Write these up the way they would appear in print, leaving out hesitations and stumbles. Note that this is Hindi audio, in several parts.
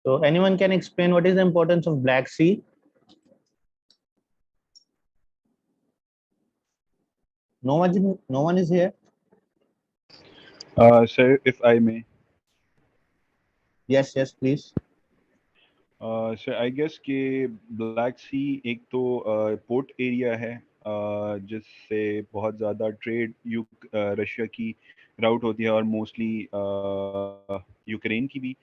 So anyone can explain what is the importance of Black Sea? No one is here. Sir, if I may, Yes, please. Sir I guess कि ब्लैक सी एक तो पोर्ट एरिया है जिससे बहुत ज़्यादा ट्रेड रशिया की राउट होती है और मोस्टली यूक्रेन की भी।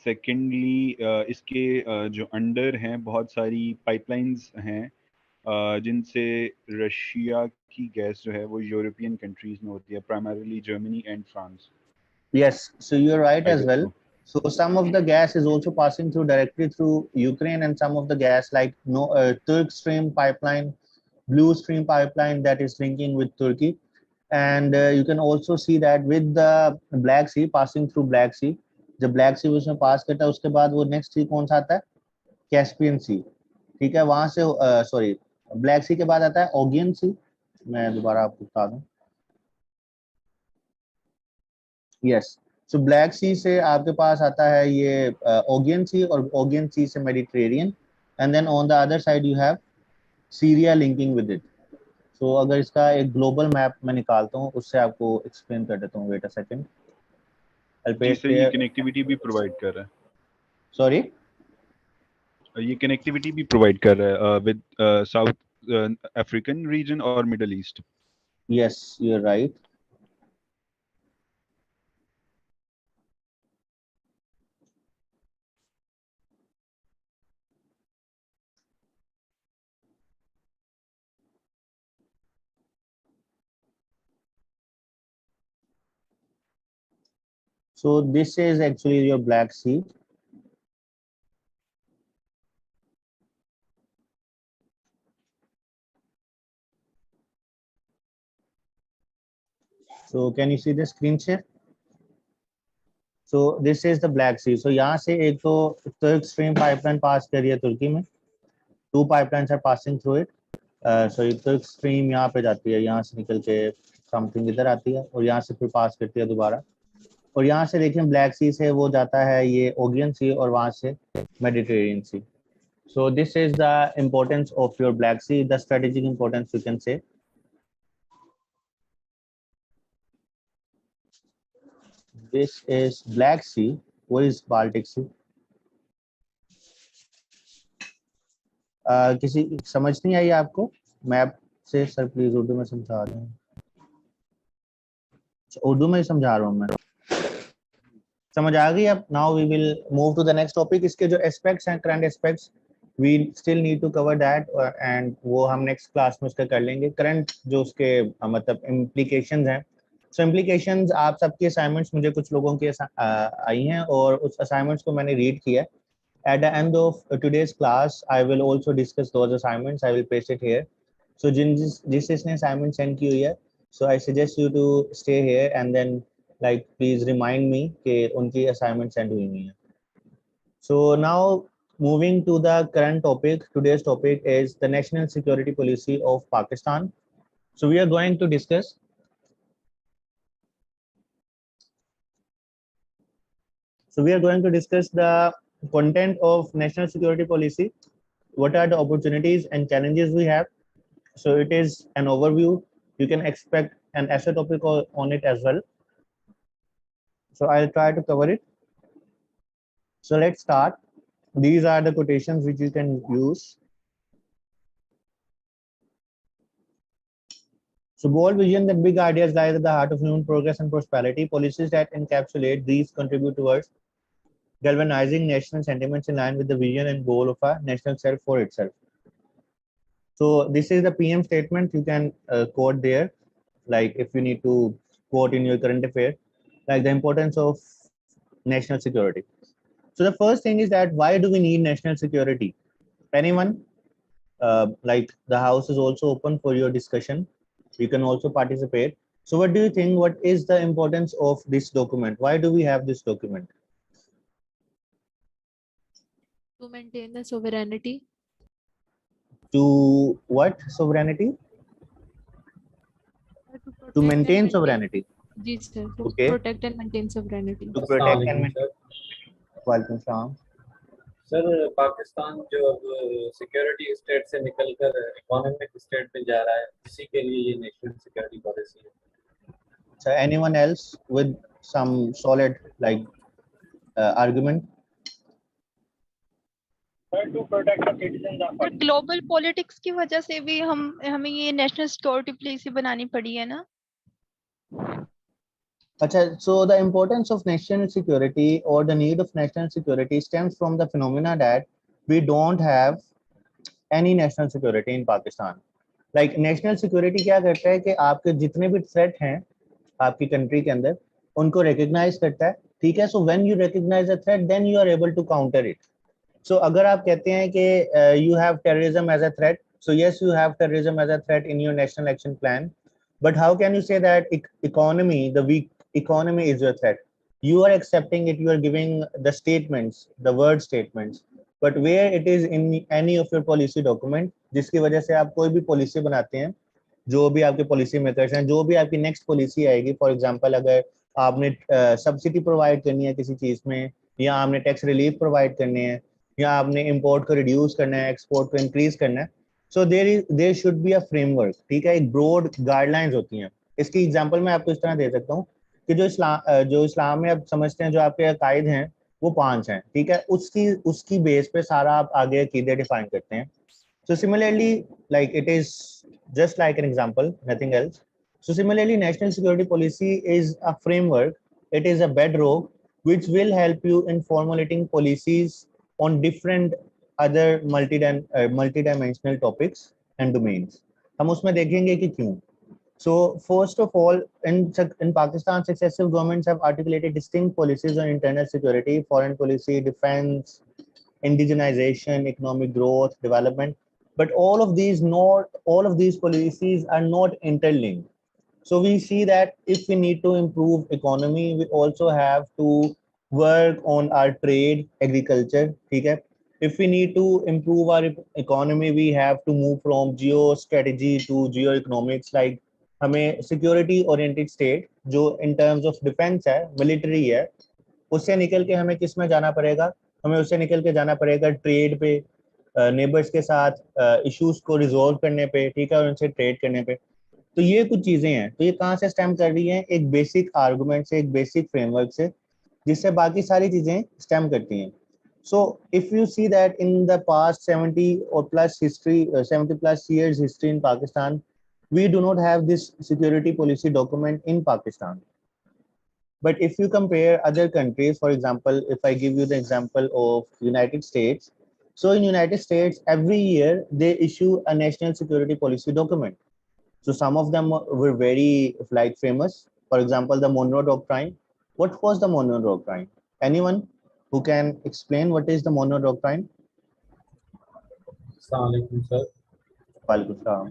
सेकेंडली इसके जो अंडर हैं बहुत सारी पाइपलाइंस हैं जिनसे रशिया की गैस जो है वो यूरोपियन कंट्रीज में होती है, primarily Germany and France. Yes, so you're right I as guess well. So. So some of the gas is also passing through directly through Ukraine, and some of the gas like no Turk Stream pipeline, Blue Stream pipeline that is linking with Turkey, and you can also see that with the Black Sea passing through Black Sea, जब ब्लैक सी उसमें पास करता है उसके बाद वो नेक्स्ट सी कौन सा आता है? कैस्पियन सी। ठीक है, वहां से सॉरी ब्लैक सी के बाद आता है ओगियन सी। मैं दोबारा आपको बता दूं। यस, सो ब्लैक सी से आपके पास आता है ये ओगियन सी, और ओगियन सी से Mediterranean, and then on the other side you have Syria linking with it. So अगर इसका एक ग्लोबल मैप मैं निकालता हूँ उससे आपको एक्सप्लेन कर देता हूँ। वेट अ सेकंड, आई जी पेस्ट सर, ये हियर। कनेक्टिविटी भी प्रोवाइड कर रहा सॉरी। है, ये कनेक्टिविटी भी प्रोवाइड कर रहा है विद साउथ अफ्रीकन रीजन और Middle East. Yes, you are right. So this is actually your Black Sea. So can you see the screen share? So this is the Black Sea. So यहाँ से एक तो Turk Stream pipeline pass कर रही है तुर्की में. Two pipelines are passing through it. So ये Turk Stream यहाँ पे जाती है, यहाँ से निकल के समथिंग इधर आती है और यहाँ से फिर पास करती है दोबारा. और यहाँ से देखिए ब्लैक सी से वो जाता है ये ओगियन सी और वहाँ से Mediterranean Sea. So this is the importance of your Black Sea, the strategic importance you can say. This is Black Sea. What is Baltic Sea? किसी समझ नहीं आई आपको मैप से? सर प्लीज उर्दू में समझा दें. उर्दू में ही समझा रहा हूँ मैं. समझ आ गई अब? Now we will move to the next topic. इसके जो एस्पेक्ट्स हैं, current aspects, we still need to cover that, and वो हम नेक्स्ट क्लास में उसका कर लेंगे. करंट जो उसके मतलब इम्प्लीकेशंस हैं. सो इम्प्लीकेशंस आप सबके असाइनमेंट्स मुझे कुछ लोगों की आई हैं और उस असाइनमेंट्स को मैंने रीड किया. At the end of today's class, I will also discuss those assignments. I will paste it here. So जिसने assignment send की हुई है, so I suggest you to stay here and then like please remind me कि उनकी assignment send हुई नहीं है. So now moving to the current topic, today's topic is the national security policy of Pakistan. So we are going to discuss. So we are going to discuss the content of national security policy. What are the opportunities and challenges we have? So it is an overview. You can expect an essay topic on it as well. So I'll try to cover it. So let's start. These are the quotations which you can use. So bold vision, that big ideas lie at the heart of human progress and prosperity. Policies that encapsulate these contribute towards galvanizing national sentiments in line with the vision and goal of a national self for itself. So this is the PM statement. You can quote there, like if you need to quote in your current affair, like the importance of national security. So the first thing is that why do we need national security? Anyone? Like the house is also open for your discussion. You can also participate. So what do you think? What is the importance of this document? Why do we have this document? To maintain the sovereignty. To what sovereignty? To maintain sovereignty. Ji sir, to Okay. protect and maintain sovereignty. To protect and maintain. Welcome, Sham. Sir Pakistan जो अब सिक्योरिटी स्टेट से निकलकर इकोनॉमिक स्टेट में जा रहा है, इसी के लिए ये नेशनल सिक्योरिटी पॉलिसी है। So anyone else with some solid like argument? Sir global politics की वजह से भी हमें ये नेशनल सिक्योरिटी पॉलिसी बनानी पड़ी है ना। अच्छा, so the importance of national security or the need of national security stems from the phenomena that we don't have any national security in Pakistan. Like national security क्या करता है कि आपके जितने भी थ्रेट हैं आपकी कंट्री के अंदर उनको रिकॉग्नाइज करता है, ठीक है। So when you recognise a threat then you are able to counter it. So अगर आप कहते हैं कि you have terrorism as a threat, so yes you have terrorism as a threat in your national action plan, but how can you say that economy, the weak economy is your threat? You are accepting it, you are giving the statements, the word statements, but where it is in any of your policy document जिसकी वजह से आप कोई भी पॉलिसी बनाते हैं, जो भी आपके पॉलिसी मेकर्स हैं, जो भी आपकी नेक्स्ट पॉलिसी आएगी, फॉर एग्जांपल अगर आपने सब्सिडी प्रोवाइड करनी है किसी चीज में, या आपने टैक्स रिलीफ प्रोवाइड करनी है, या आपने इंपोर्ट को रिड्यूस करना है, एक्सपोर्ट को इंक्रीज करना है, so there should be a framework, ठीक है। एक ब्रॉड गाइडलाइंस होती हैं। इसकी एग्जांपल मैं आपको इस तरह दे सकता हूँ कि जो इस्लाम में आप समझते हैं जो आपके अकायद हैं वो 5 हैं, ठीक है। उसकी बेस पे सारा आप आगे अकीदे डिफाइन करते हैं। So similarly, like it is just like an example, nothing else. So similarly, national security policy is a framework. It is a bedrock which will help you in formulating policies on different other multidimensional topics and domains. हम उसमें देखेंगे कि क्यों. So first of all, in Pakistan, successive governments have articulated distinct policies on internal security, foreign policy, defense, indigenization, economic growth, development. But all of these policies are not interlinked. So we see that if we need to improve economy, we also have to work on our trade, agriculture, okay? If we need to improve our economy, we have to move from geo strategy to geo-economics. Like हमें security oriented state जो in terms of defense है, military है, उससे निकल के हमें किस में जाना पड़ेगा? हमें उससे निकल के जाना पड़ेगा ट्रेड पे, नेबर्स के साथ इश्यूज को रिजोल्व करने पे, ठीक है, और उनसे ट्रेड करने पे। तो ये कुछ चीजें हैं। तो ये कहाँ से स्टेम कर रही हैं? एक बेसिक आर्गुमेंट से, एक बेसिक फ्रेमवर्क से, जिससे बाकी सारी चीजें स्टेम करती हैं। So if you see that in the past 70 plus years history in Pakistan, we do not have this security policy document in Pakistan. But if you compare other countries, for example, if I give you the example of United States, so in United States, every year they issue a national security policy document. So some of them were very like famous. For example, the Monroe Doctrine. What was the Monroe Doctrine? Anyone who can explain what is the Monroe Doctrine? अस्सलाम वालेकुम सर। वालेकुम सलाम।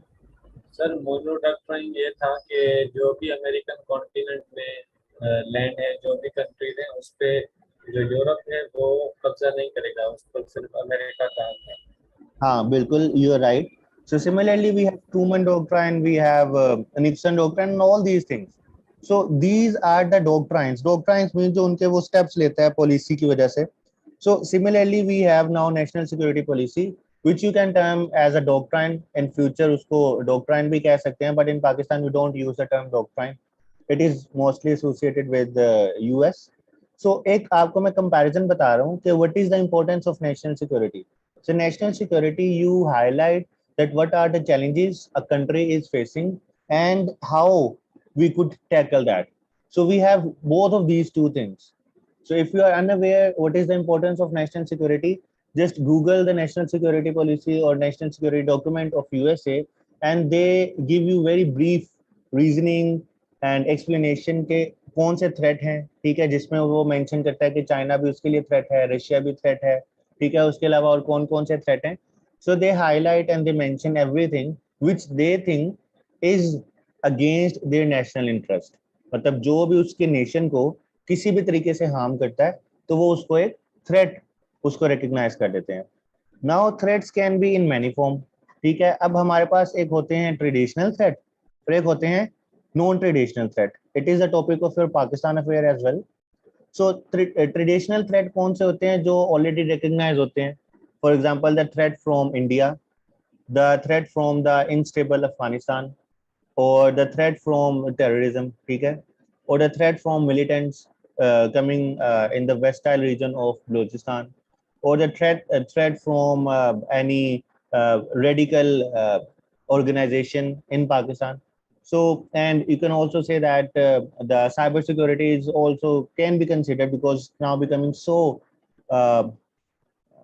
सर मोनो डॉक्ट्राइन ये था कि जो भी अमेरिकन कॉन्टिनेंट में लैंड है, जो भी कंट्रीज हैं, उस पे जो यूरोप है वो कब्जा नहीं करेगा, उस पर सिर्फ अमेरिका का हक है। हाँ बिल्कुल, you are right. So similarly, we have Truman Doctrine, we have Nixon Doctrine, and all these things. So these are the doctrines. Doctrines means जो उनके वो steps लेता है policy की वजह से. So similarly, we have now national security policy, which you can term as a doctrine. In future, उसको doctrine भी कह सकते हैं. But in Pakistan, we don't use the term doctrine. It is mostly associated with the US. So एक आपको मैं comparison बता रहा हूँ कि what is the importance of national security. So national security, you highlight that what are the challenges a country is facing and how we could tackle that. So we have both of these two things. So if you are unaware what is the importance of national security, just Google the national security policy or national security document of USA, and they give you very brief reasoning and explanation के कौन से थ्रेट हैं, ठीक है, जिसमें वो मेंशन करता है कि चाइना भी उसके लिए थ्रेट है, रशिया भी थ्रेट है, ठीक है, उसके अलावा और कौन कौन से थ्रेट हैं. So they highlight and they mention everything which they think is against their national interest. मतलब जो भी उसके नेशन को किसी भी तरीके से हार्म करता है तो वो उसको एक थ्रेट उसको रिकॉग्नाइज कर देते हैं. Now threats can be in many form, ठीक है. अब हमारे पास एक होते हैं ट्रेडिशनल थ्रेट और एक होते हैं non traditional threat. It is the topic of your Pakistan affair as well. So traditional threat कौन से होते हैं जो ऑलरेडी रिकग्नाइज होते हैं? For example the threat from India, the threat from the unstable Afghanistan, or the threat from terrorism, ठीक है, or the threat from militants coming in the western region of Balochistan, or the threat from any radical organization in Pakistan. So, and you can also say that the cyber security is also can be considered because now becoming so uh,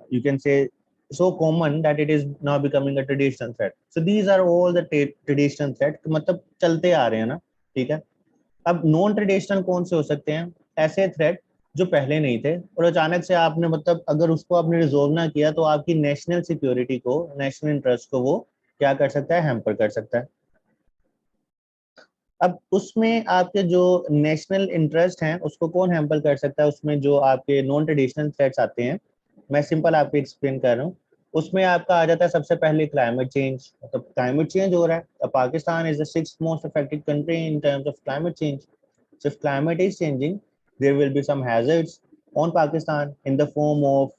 you can say so common that it is now becoming a traditional threat. So these are all the traditional threat, मतलब चलते आ रहे हैं ना, ठीक है। अब नॉन ट्रेडिशनल कौन से हो सकते हैं? ऐसे थ्रेट जो पहले नहीं थे और अचानक से आपने मतलब अगर उसको आपने रिजोल्व ना किया तो आपकी नेशनल सिक्योरिटी को, नेशनल इंटरेस्ट को वो क्या कर सकता है? हैम्पर कर सकता है। अब उसमें आपके जो नेशनल इंटरेस्ट हैं उसको कौन हैम्पर कर सकता है? उसमें जो आपके नॉन ट्रेडिशनल थ्रेट्स आते हैं, मैं सिंपल आपको एक्सप्लेन कर रहा हूँ। उसमें आपका आ जाता है सबसे पहले क्लाइमेट चेंज, मतलब क्लाइमेट चेंज हो रहा है। Pakistan is the 6th most affected country in terms of climate change. So if climate is changing there will be some hazards on Pakistan in the form of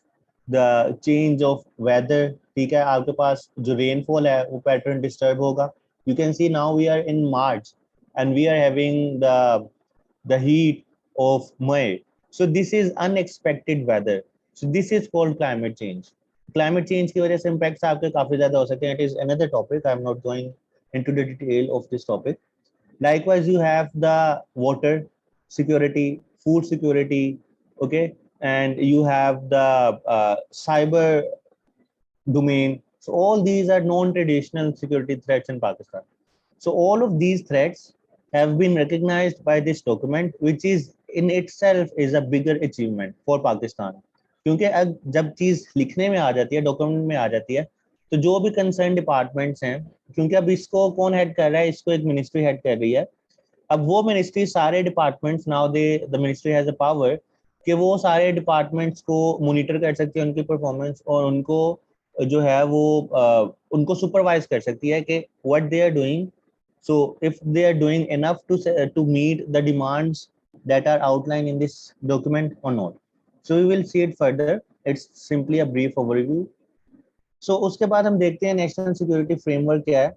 the change of weather, ठीक है। आपके पास जो रेनफॉल है वो पैटर्न डिस्टर्ब होगा। You can see now we are in March and we are having the heat of May. So this is unexpected weather. So this is called climate change. Climate change की वजह से impacts आपके काफी ज्यादा हो सकते हैं. It is another topic. I'm not going into the detail of this topic. Likewise, you have the water security, food security, okay, and you have the cyber domain. So all these are non-traditional security threats in Pakistan. So all of these threats have been recognized by this document, which is in itself is a bigger achievement for Pakistan. क्योंकि अब जब चीज लिखने में आ जाती है, डॉक्यूमेंट में आ जाती है, तो जो भी कंसर्न डिपार्टमेंट्स हैं, क्योंकि अब इसको कौन हेड कर रहा है? इसको एक मिनिस्ट्री हेड कर रही है। अब वो मिनिस्ट्री सारे departments now they the ministry has a power कि वो सारे डिपार्टमेंट्स को मॉनिटर कर सकती है, उनकी परफॉर्मेंस, और उनको जो है वो उनको सुपरवाइज कर सकती है कि what they are doing. so if they are doing enough to meet the demands that are outlined in this document or not. So we will see it further. It's simply a brief overview. So उसके बाद हम देखते हैं नेशनल सिक्योरिटी फ्रेमवर्क क्या है।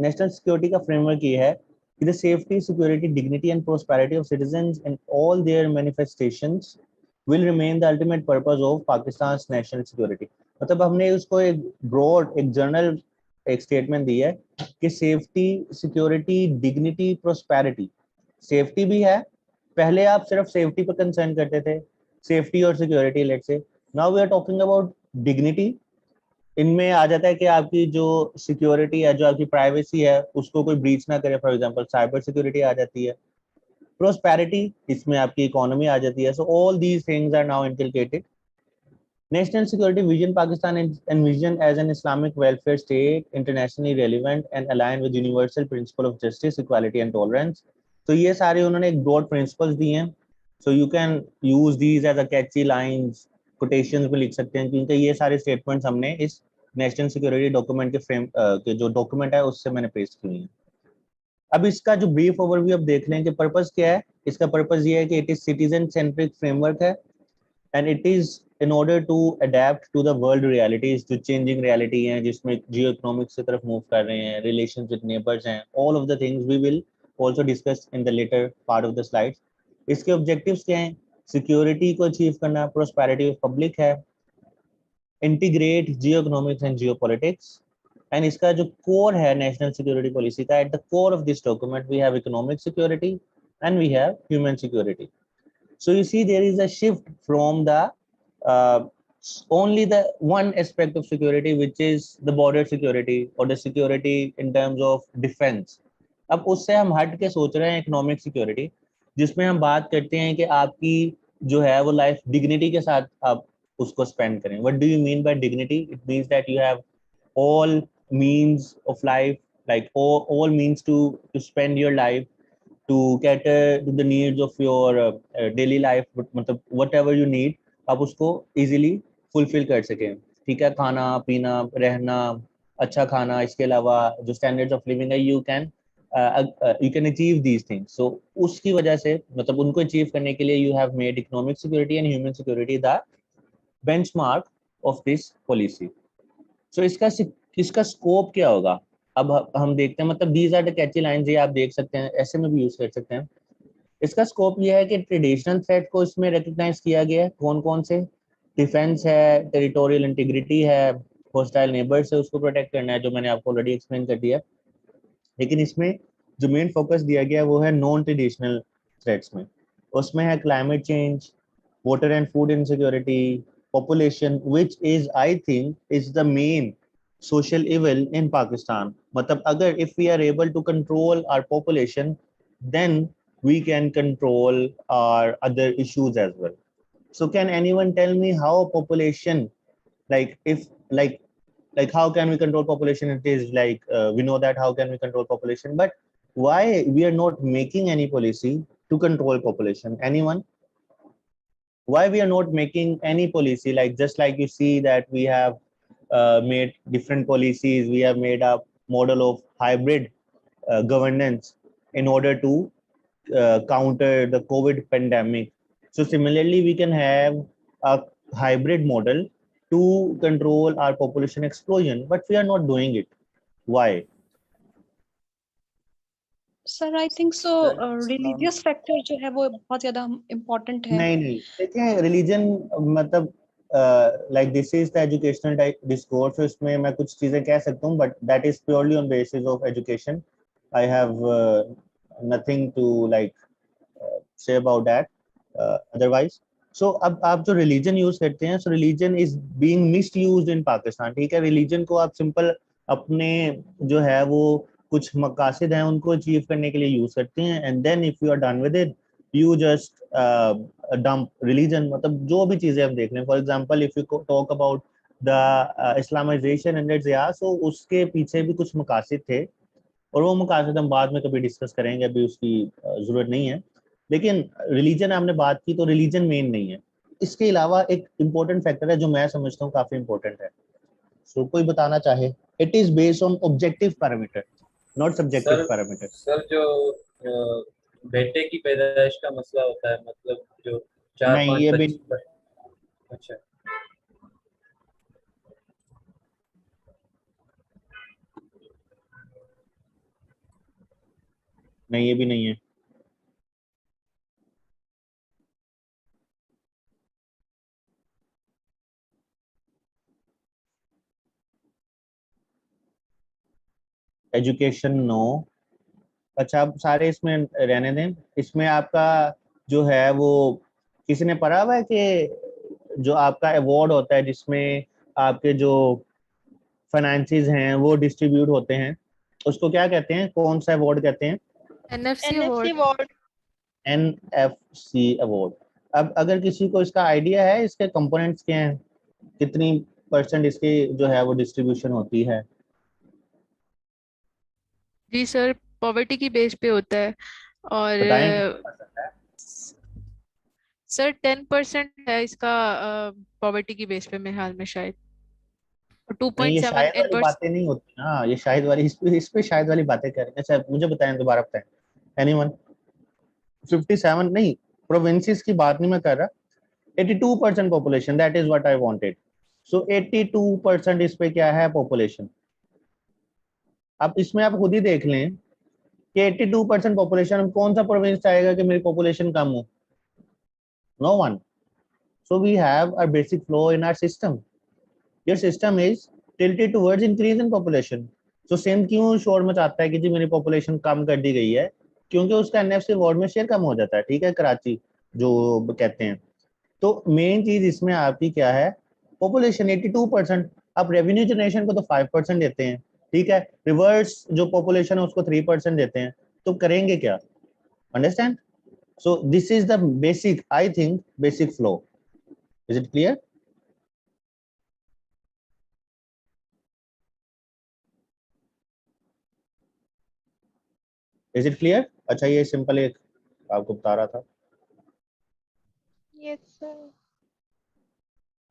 नेशनल सिक्योरिटी का फ्रेमवर्क ये है कि the safety, security, dignity and prosperity of citizens in all their manifestations will remain the ultimate purpose of Pakistan's national security. मतलब हमने उसको एक ब्रॉड, एक जनरल एक स्टेटमेंट दी है कि safety, security, dignity, prosperity. Safety भी है, पहले आप सिर्फ सेफ्टी पर कंसर्न करते थे, सेफ्टी और security, let's say now we are talking about dignity. इनमें आ जाता है कि आपकी जो सिक्योरिटी है, जो आपकी प्राइवेसी है, उसको कोई ब्रीच ना करे, फॉर एग्जांपल साइबर सिक्योरिटी आ जाती है। प्रोस्पेरिटी, इसमें आपकी इकोनॉमी आ जाती है। So all these things are now inculcated. National security vision: Pakistan is envisioned as an Islamic welfare state, internationally relevant and aligned with universal principle of justice, equality and tolerance. तो ये सारे उन्होंने एक broad principles दिए हैं. So you can use these as a catchy lines, quotations में लिख सकते हैं, क्योंकि ये सारे statements हमने इस नेशनल सिक्योरिटी डॉक्यूमेंट के फ्रेम के जो डॉक्यूमेंट है उससे मैंने पेस्ट किए हैं। अब इसका जो ब्रीफ ओवरव्यू अब देख लें कि पर्पस क्या है। इसका पर्पस ये है कि it is citizen centric framework है and it is in order to adapt to the world realities, जो changing reality हैं, जिसमें जियो इकोनॉमिक्स की तरफ मूव कर रहे हैं, relations with neighbors हैं, all of the things we will also discuss in the later part of the slides. इसके objectives क्या हैं? सिक्योरिटी को अचीव करना, prosperity of public है, integrate geo economics and geo politics, and इसका जो कोर है नेशनल सिक्योरिटी पॉलिसी का, at the core of this document we have economic security and we have human security. So you see there is a shift from the uh, only the one aspect of security, which is the border security or the security in terms of defense. अब उससे हम हट के सोच रहे हैं इकोनॉमिक सिक्योरिटी, जिसमें हम बात करते हैं कि आपकी जो है वो लाइफ डिग्निटी के साथ आप उसको स्पेंड करें. What do you mean by dignity? It means that you have all means of life, like all means to spend your life to cater to the needs of your daily life, मतलब whatever you need आप उसको easily fulfill कर सकें. ठीक है, खाना पीना रहना, अच्छा खाना, इसके अलावा जो standards of living है you can you can achieve these things. So उसकी वजह से मतलब उनको achieve करने के लिए you have made economic security and human security the benchmark of this policy. So इसका स्कोप क्या होगा? अब हम देखते हैं, मतलब these are the catchy lines, ये आप देख सकते हैं, ऐसे में भी यूज कर सकते हैं. इसका स्कोप ये है कि ट्रेडिशनल थ्रेट को इसमें रिकग्नाइज किया गया है. कौन कौन से? डिफेंस है, टेरिटोरियल इंटीग्रिटी है, होस्टाइल नेबर से उसको प्रोटेक्ट करना है, जो मैंने आपको ऑलरेडी एक्सप्लेन कर दिया. लेकिन इसमें जो मेन फोकस दिया गया है वो है नॉन ट्रेडिशनल थ्रेट्स में. उसमें है climate change, water and food insecurity, population, which is I think is the main social evil in Pakistan. मतलब अगर if we are able to control our population, then we can control our other issues as well. So can anyone tell me how population, like if like how can we control population? It is like we know that how can we control population, but why we are not making any policy to control population? Anyone? Why we are not making any policy? Like just like you see that we have made different policies, we have made a model of hybrid governance in order to counter the COVID pandemic. So similarly, we can have a hybrid model to control our population explosion, but we are not doing it. Why? Sir I think so religious factor जो है वो बहुत ज्यादा इम्पोर्टेंट है. नहीं देखिए, रिलीजन मतलब like this is the educational discourse. इसमें मैं कुछ चीजें कह सकता हूँ, but that is purely on basis of education. I have nothing to like say about that otherwise. So अब आप जो रिलीजन यूज करते हैं, so religion is being misused in Pakistan. ठीक है, रिलीजन को आप सिंपल अपने जो है वो कुछ मकासद हैं उनको अचीव करने के लिए यूज करते हैं, and then if you are done with it you just dump religion. मतलब जो भी चीजें हम देख लें, for example if you talk about the Islamisation under Zia, so उसके पीछे भी कुछ मकासद थे, और वो मकासद हम बाद में कभी डिस्कस करेंगे, अभी उसकी जरूरत नहीं है. लेकिन रिलीजन आपने बात की, तो रिलीजन मेन नहीं है. इसके अलावा एक इम्पोर्टेंट फैक्टर है जो मैं समझता हूँ काफी इम्पोर्टेंट है. सो कोई बताना चाहे? It is based on objective parameter, not subjective parameter. Sir जो बेटे की पैदाइश का मसला होता है, मतलब जो 4-5 नहीं, ये भी बच्चे. अच्छा, नहीं, ये भी नहीं है. Education no. अच्छा, आप सारे इसमें रहने दें. इसमें आपका जो है वो किसी ने पढ़ा हुआ है कि जो आपका अवार्ड होता है जिसमें आपके जो फाइनेंसेस हैं वो डिस्ट्रीब्यूट होते हैं, उसको क्या कहते हैं? कौन सा अवार्ड कहते हैं? NFC NFC award. ward. NFC award. अब अगर किसी को इसका आइडिया है, इसके कंपोनेंट्स क्या हैं, कितनी परसेंट इसकी जो है वो डिस्ट्रीब्यूशन होती है? जी सर, पॉवर्टी की बेस पे होता है. और बताएं. सर 10% है इसका पॉवर्टी की बेस पे, मेरे ख्याल में शायद. और नहीं, ये 2.7 शायद वाली बातें नहीं होती. हाँ, ये शायद वाली, इस पे शायद वाली बातें कर रहे हैं. अच्छा, मुझे बताएं, दोबारा बताएं. एनीवन? 57 नहीं, प्रोविंसेस की बात नहीं मैं कर रहा. 82% population, that is what I wanted. So 82% इस पे क्या है? पॉपुलेशन. अब इसमें आप खुद ही देख लें कि 82% पॉपुलेशन, कौन सा प्रोविंस चाहेगा कि मेरी पॉपुलेशन कम हो? No one. So we have a basic flow in our system. Your system is tilted towards increase in population. So same क्यों शोर मचाता है कि जी मेरी पॉपुलेशन कम कर दी गई है? क्योंकि उसका एनएफसी वार्ड में शेयर कम हो जाता है. ठीक है, कराची जो कहते हैं. तो मेन चीज इसमें आपकी क्या है? पॉपुलेशन 82%. आप रेवेन्यू जनरेशन को तो 5% देते हैं. ठीक है, रिवर्स जो पॉपुलेशन है उसको 3% देते हैं. तो करेंगे क्या? Understand? So this is the basic, I think basic flow. Is it clear? Is it clear? अच्छा, ये सिंपल एक आपको बता रहा था. Yes, sir.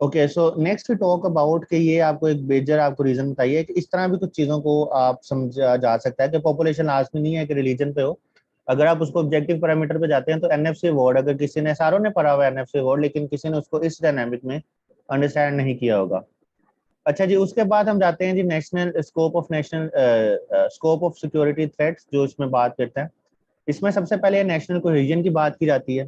Okay, so next we talk about कि ये आपको एक मेजर आपको रीजन बताइए कि इस तरह भी कुछ चीज़ों को आप समझा जा सकता है कि पॉपुलेशन लाजमी नहीं है कि रिलीजन पे हो। अगर आप उसको ऑब्जेक्टिव पैरामीटर पे जाते हैं तो एनएफसी वर्ड, अगर किसी ने एसआरओ ने पढ़ा हुआ है एनएफसी वर्ड, लेकिन किसी ने उसको इस डायनामिक में अंडरस्टैंड नहीं किया होगा। अच्छा जी, उसके बाद हम जाते हैं जी national scope of security threats, जो इसमें बात करते हैं। इसमें सबसे पहले नेशनल कोहेजन की बात की जाती है,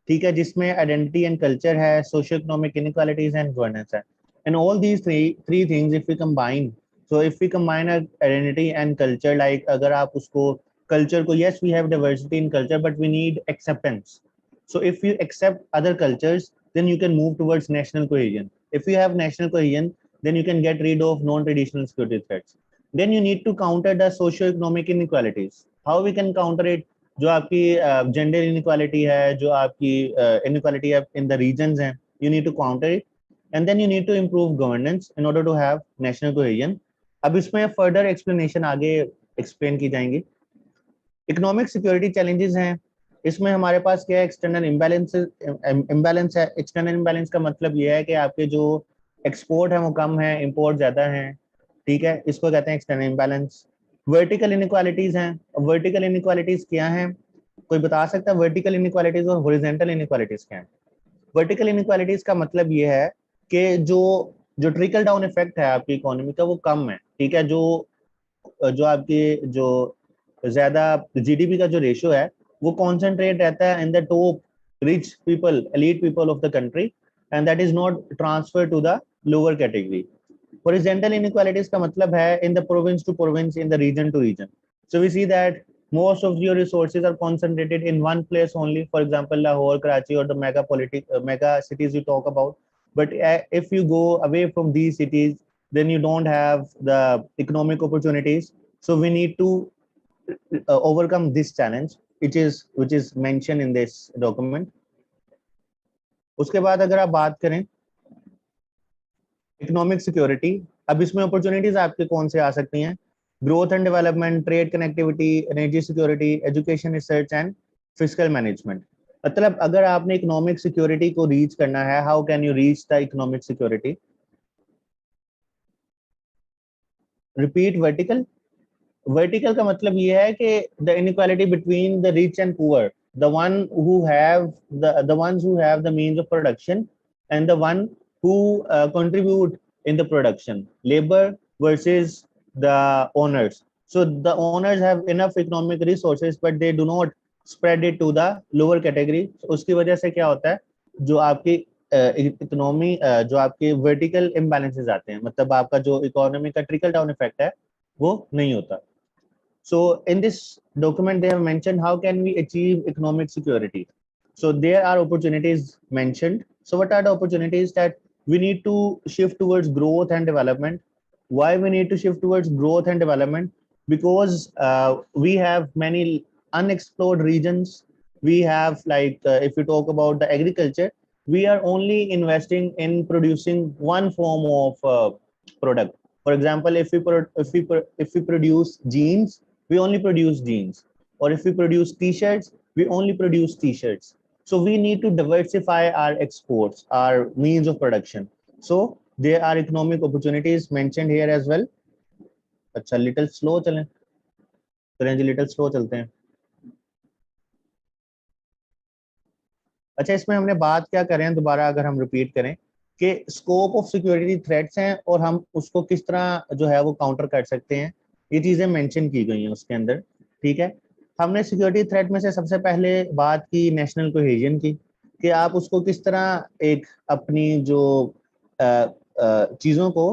ठीक है, जिसमें आइडेंटिटी एंड कल्चर है, socio economic inequalities and governance है। And all these three things if we combine, so if we combine identity and culture, like अगर आप उसको कल्चर को, yes we have diversity in culture but we need acceptance, so if you accept other cultures then you can move towards national cohesion. If you have national cohesion then you can get rid of non-traditional security threats. Then you need to counter the socio-economic inequalities. How we can counter it? जो आपकी जेंडर इनइक्वालिटी है, जो आपकी इनइक्वालिटी है इन द रीजन्स हैं, you need to counter it and then you need to improve governance in order to have national cohesion. अब इसमें फर्दर एक्सप्लेनेशन आगे एक्सप्लेन की जाएंगी। इकोनॉमिक सिक्योरिटी चैलेंजेस हैं, इसमें हमारे पास क्या है, एक्सटर्नल इम्बैलेंस है। एक्सटर्नल इम्बैलेंस का मतलब ये है कि आपके जो एक्सपोर्ट है वो कम है, इंपोर्ट ज्यादा है, ठीक है, इसको कहते हैं एक्सटर्नल इम्बैलेंस। वर्टिकल इनइक्वालिटीज हैं। वर्टिकल इनइक्वालिटीज क्या हैं, कोई बता सकता है वर्टिकल इनइक्वालिटीज और हॉरिजॉन्टल इनइक्वालिटीज क्या है? वर्टिकल इनइक्वालिटीज का मतलब ये है कि जो जो ट्रिकल डाउन इफेक्ट है आपकी इकोनॉमी का वो कम है, ठीक है, जो जो आपकी जो ज्यादा जीडीपी का जो रेशियो है वो कॉन्सेंट्रेट रहता है in the top rich people, elite people of the country, and that is not transfer to the lower category. Horizontal inequalities का मतलब है in the province to province, in the region to region. So we see that most of your resources are concentrated in one place only, for example Lahore, Karachi or the mega cities you talk about, but if you go away from these cities then you don't have the economic opportunities. So we need to overcome this challenge which is mentioned in this document. उसके बाद अगर आप बात करें इकोनॉमिक सिक्योरिटी, अब इसमें अपॉर्चुनिटीज आपके कौन से आ सकती हैं? Growth and development, trade connectivity, energy security, education, research and physical management. मतलब अगर आपने इकोनॉमिक सिक्योरिटी को रीच करना है, how can you reach the economic security? Repeat, vertical. Vertical का मतलब ये है कि the inequality between the rich and poor, the one who have the ones who have the means of production and the one who contribute in the production, labor versus the owners. So the owners have enough economic resources but they do not spread it to the lower category. So उसकी वजह से क्या होता है, जो आपकी इकोनॉमी जो आपके वर्टिकल इम्बैलेंसेस आते हैं, मतलब आपका जो इकोनॉमी का ट्रिकल डाउन इफेक्ट है वो नहीं होता। So in this document, they have mentioned how can we achieve economic security. So there are opportunities mentioned. So what are the opportunities? That we need to shift towards growth and development. Why we need to shift towards growth and development? Because we have many unexplored regions. We have like if we talk about the agriculture, we are only investing in producing one form of product. For example, if we produce jeans, we only produce jeans, or if we produce t-shirts, we only produce t-shirts. So we need to diversify our exports, our means of production. So there are economic opportunities mentioned here as well. अच्छा, little slow चलें, चलें जी, little slow चलते हैं। अच्छा, इसमें हमने बात क्या करें, दोबारा अगर हम रिपीट करें कि स्कोप ऑफ सिक्योरिटी थ्रेट्स हैं और हम उसको किस तरह जो है वो काउंटर कर सकते हैं, ये चीजें मेंशन की गई हैं उसके अंदर, ठीक है। हमने सिक्योरिटी थ्रेट में से सबसे पहले बात की नेशनल कोहेजन की, कि आप उसको किस तरह एक अपनी जो चीज़ों को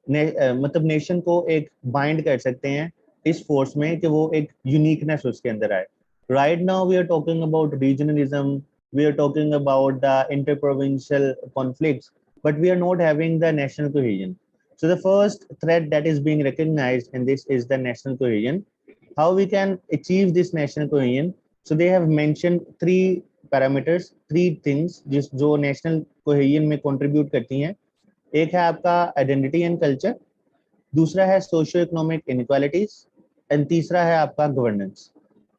मतलब नेशन को एक बाइंड कर सकते हैं इस फोर्स में कि वो एक यूनिकनेस उसके अंदर आए। Right now we are talking about regionalism, we are talking about the interprovincial conflicts, but we are not having the national cohesion. So the first threat that is being recognized in this is the national cohesion. How we can achieve this national cohesion? So they have mentioned three parameters, three things जो national cohesion में contribute करती हैं। एक है आपका identity and culture, दूसरा है सोशियो इकोनॉमिक इनइक्वालिटीज, एंड तीसरा है आपका गवर्नेंस।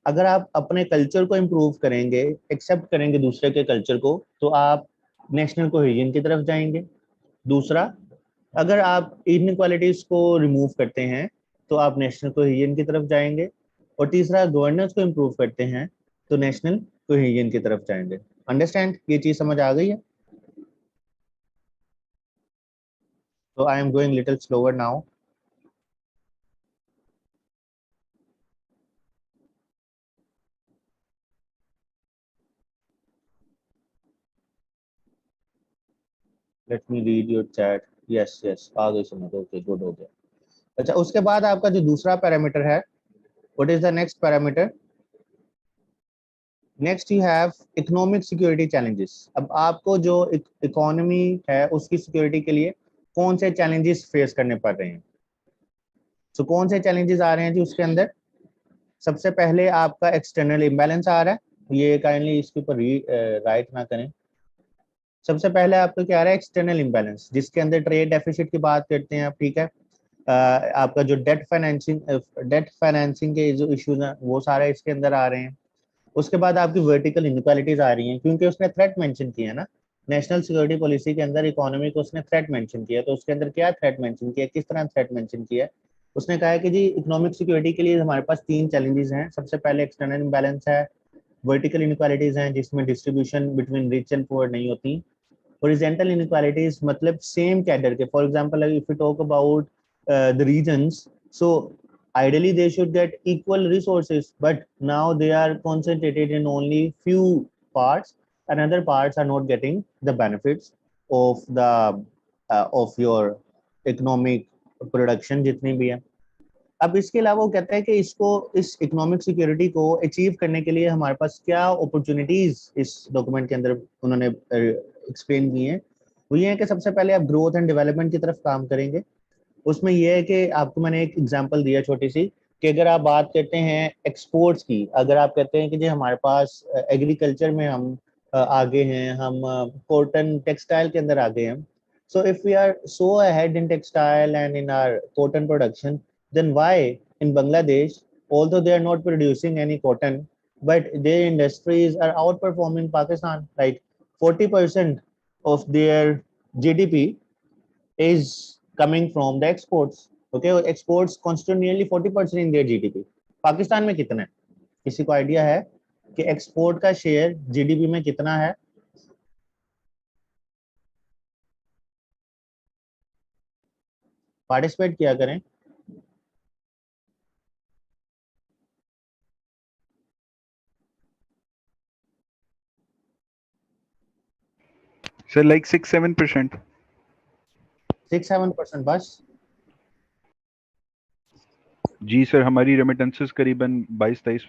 अगर आप अपने कल्चर को इम्प्रूव करेंगे, एक्सेप्ट करेंगे दूसरे के कल्चर को, तो आप नेशनल कोहेजन की तरफ जाएंगे। दूसरा, अगर आप इनइक्वालिटीज को रिमूव करते हैं तो आप नेशनल कोहेजन की तरफ जाएंगे, और तीसरा, गवर्नेंस को इम्प्रूव करते हैं तो नेशनल कोहेजन की तरफ जाएंगे। अंडरस्टैंड? ये चीज समझ आ गई है? तो I am going little slower now. Let me read your chat. Yes yes, आ गई समझ। ओके, गुड, हो गया। अच्छा, उसके बाद आपका जो दूसरा पैरामीटर है, what is the next parameter? Next you have economic security challenges. अब आपको जो इकोनॉमी है उसकी सिक्योरिटी के लिए कौन से चैलेंजेस फेस करने पड़ रहे हैं? सो कौन से चैलेंजेस आ रहे हैं जी उसके अंदर? सबसे पहले आपका एक्सटर्नल इम्बैलेंस आ रहा है। ये काइंडली इसके ऊपर राइट ना करें। सबसे पहले आपका क्या आ रहा है? एक्सटर्नल इम्बैलेंस, जिसके अंदर ट्रेड डेफिसिट की बात करते हैं आप, ठीक है। आपका जो डेट फाइनेंसिंग के जो इश्यूज हैं वो सारे इसके अंदर आ रहे हैं। उसके बाद आपकी वर्टिकल इनक्वालिटीज आ रही हैं, क्योंकि उसने थ्रेट मेंशन किया है ना, नेशनल सिक्योरिटी पॉलिसी के अंदर इकोनॉमी को उसने थ्रेट मेंशन किया। तो उसके अंदर क्या थ्रेट मेंशन किया, किस तरह थ्रेट मेंशन किया? उसने कहा है कि जी इकोनॉमिक सिक्योरिटी के लिए हमारे पास 3 चैलेंजेस हैं। सबसे पहले एक्सटर्नल इम्बैलेंस है, वर्टिकल इनक्वालिटीज हैं जिसमें distribution between rich and poor नहीं होती, horizontal inequalities मतलब सेम कैडर के, for example if we talk about the regions, so ideally they should get equal resources, but now they are concentrated in only few parts and other parts are not getting the benefits of the of your economic production जितनी भी है। अब इसके अलावा वो कहता है कि इसको, इस इकोनॉमिक सिक्योरिटी को अचीव करने के लिए हमारे पास क्या अपॉर्चुनिटीज इस डॉक्यूमेंट के अंदर उन्होंने एक्सप्लेन की हैं। वो ये है कि सबसे पहले आप ग्रोथ एंड डेवलपमेंट की तरफ काम करेंगे। उसमें यह है कि आपको मैंने एक एग्जांपल दिया छोटी सी, कि अगर आप बात करते हैं एक्सपोर्ट्स की, अगर आप कहते हैं कि जी हमारे पास एग्रीकल्चर में हम आगे हैं, हम कॉटन टेक्सटाइल के अंदर आगे हैं, so if we are so ahead in textile and in our cotton production, then why in Bangladesh, although they are not producing any cotton, but their industries are outperforming Pakistan, like 40% of their GDP is coming from the exports. Okay, exports constitute nearly 40% in their GDP. Pakistan में कितना है? किसी को आइडिया है कि एक्सपोर्ट का शेयर जीडीपी में कितना है? पार्टिसिपेट किया करें। Sir like 6-7%। 6-7% बस? जी सर, हमारी रेमिटेंसेस करीबन 22-23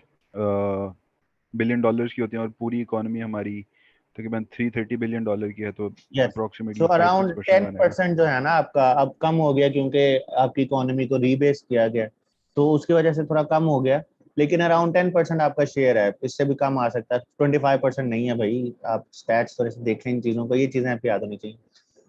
बिलियन डॉलर्स की होती हैं, और पूरी इकोनॉमी हमारी तकरीबन 330 बिलियन डॉलर की है, तो यस, सो अप्रोक्सीमेटली अराउंड 5-6% आना है। 10% जो है ना आपका, अब कम हो गया क्योंकि आपकी इकोनॉमी को रीबेस किया गया, तो उसकी वजह से थोड़ा कम हो गया, लेकिन अराउंड 10% आपका शेयर है। इससे भी कम आ सकता है, 25% नहीं है भाई। आप स्टैट्स थोड़े से देखें इन चीज़ों को, ये चीज़ें आपको याद होनी चाहिए।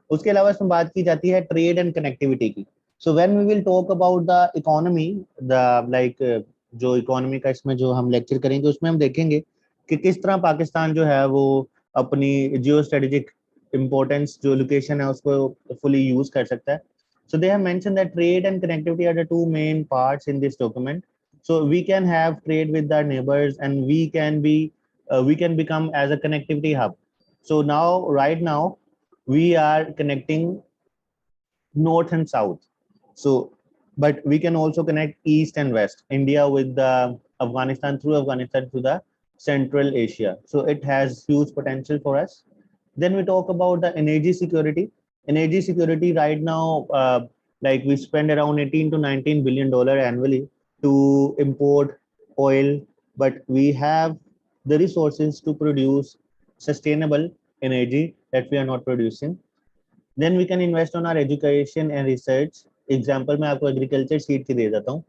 उसके अलावा इसमें बात की जाती है ट्रेड एंड कनेक्टिविटी की। So when we will talk about the economy, the like जो इकोनॉमी का इसमें जो हम लेक्चर करेंगे उसमें हम देखेंगे कि किस तरह पाकिस्तान जो है वो अपनी जियो स्ट्रेटेजिक इम्पोर्टेंस जो लोकेशन है उसको फुली यूज कर सकता है। So they have mentioned that trade and connectivity are the two main parts in this document. So we can have trade with our neighbors, and we can become as a connectivity hub. So now, right now, we are connecting north and south. So, but we can also connect east and west, India with the Afghanistan, through Afghanistan to the Central Asia. So it has huge potential for us. Then we talk about the energy security. Energy security right now, like we spend around 18 to 19 billion dollar annually to import oil, but we have the resources to produce sustainable energy that we are not producing. Then we can invest on our education and research. Example मैं आपको agriculture seed की दे देता हूँ.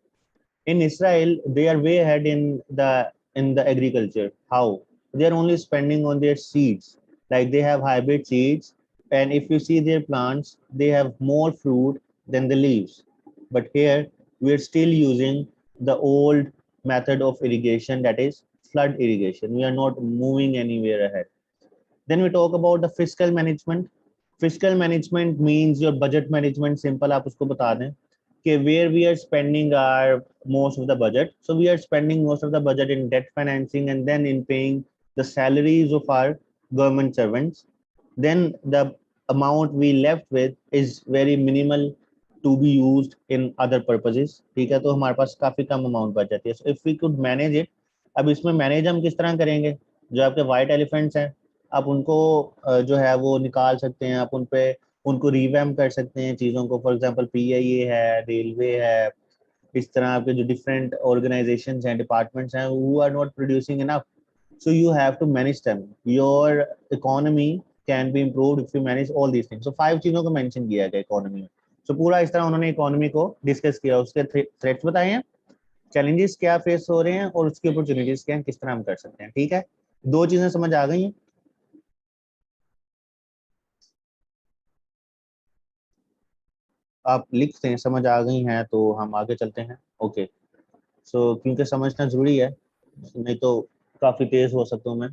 In Israel, they are way ahead in the agriculture. How? They are only spending on their seeds. Like they have hybrid seeds, and if you see their plants, they have more fruit than the leaves. But here we are still using the old method of irrigation, that is flood irrigation. We are not moving anywhere ahead. Then we talk about the fiscal management. Physical management means your budget management, simple आप उसको बता दें कि where we are spending are most of the budget. So we are spending most of the budget in debt financing and then in paying the salaries of our government servants. Then the amount we left with is very minimal to be used in other purposes. ठीक है, तो हमारे पास काफी कम अमाउंट बच जाती है. So if we could manage it, अब इसमें मैनेज हम किस तरह करेंगे? जो आपके वाइट एलिफेंट्स हैं आप उनको जो है वो निकाल सकते हैं, आप उन पे उनको रिवैम कर सकते हैं चीज़ों को. फॉर एग्जांपल पीआईए है, रेलवे है, इस तरह आपके जो डिफरेंट ऑर्गेनाइजेशंस हैं, डिपार्टमेंट्स हैं, who are not producing enough, so you have to manage them. Your economy can be improved if you manage all these things. So 5 चीजों को मेंशन किया गया इकोनॉमी में. So पूरा इस तरह उन्होंने इकोनॉमी को डिस्कस किया, उसके थ्रेट्स बताए हैं, चैलेंजेस क्या फेस हो रहे हैं और उसकी अपॉर्चुनिटीज क्या हैं, किस तरह हम कर सकते हैं. ठीक है, 2 चीजें समझ आ गई हैं. आप लिखते हैं समझ आ गई हैं तो हम आगे चलते हैं. ओके, सो क्योंकि समझना जरूरी है, नहीं तो काफी तेज हो सकता हूँ मैं.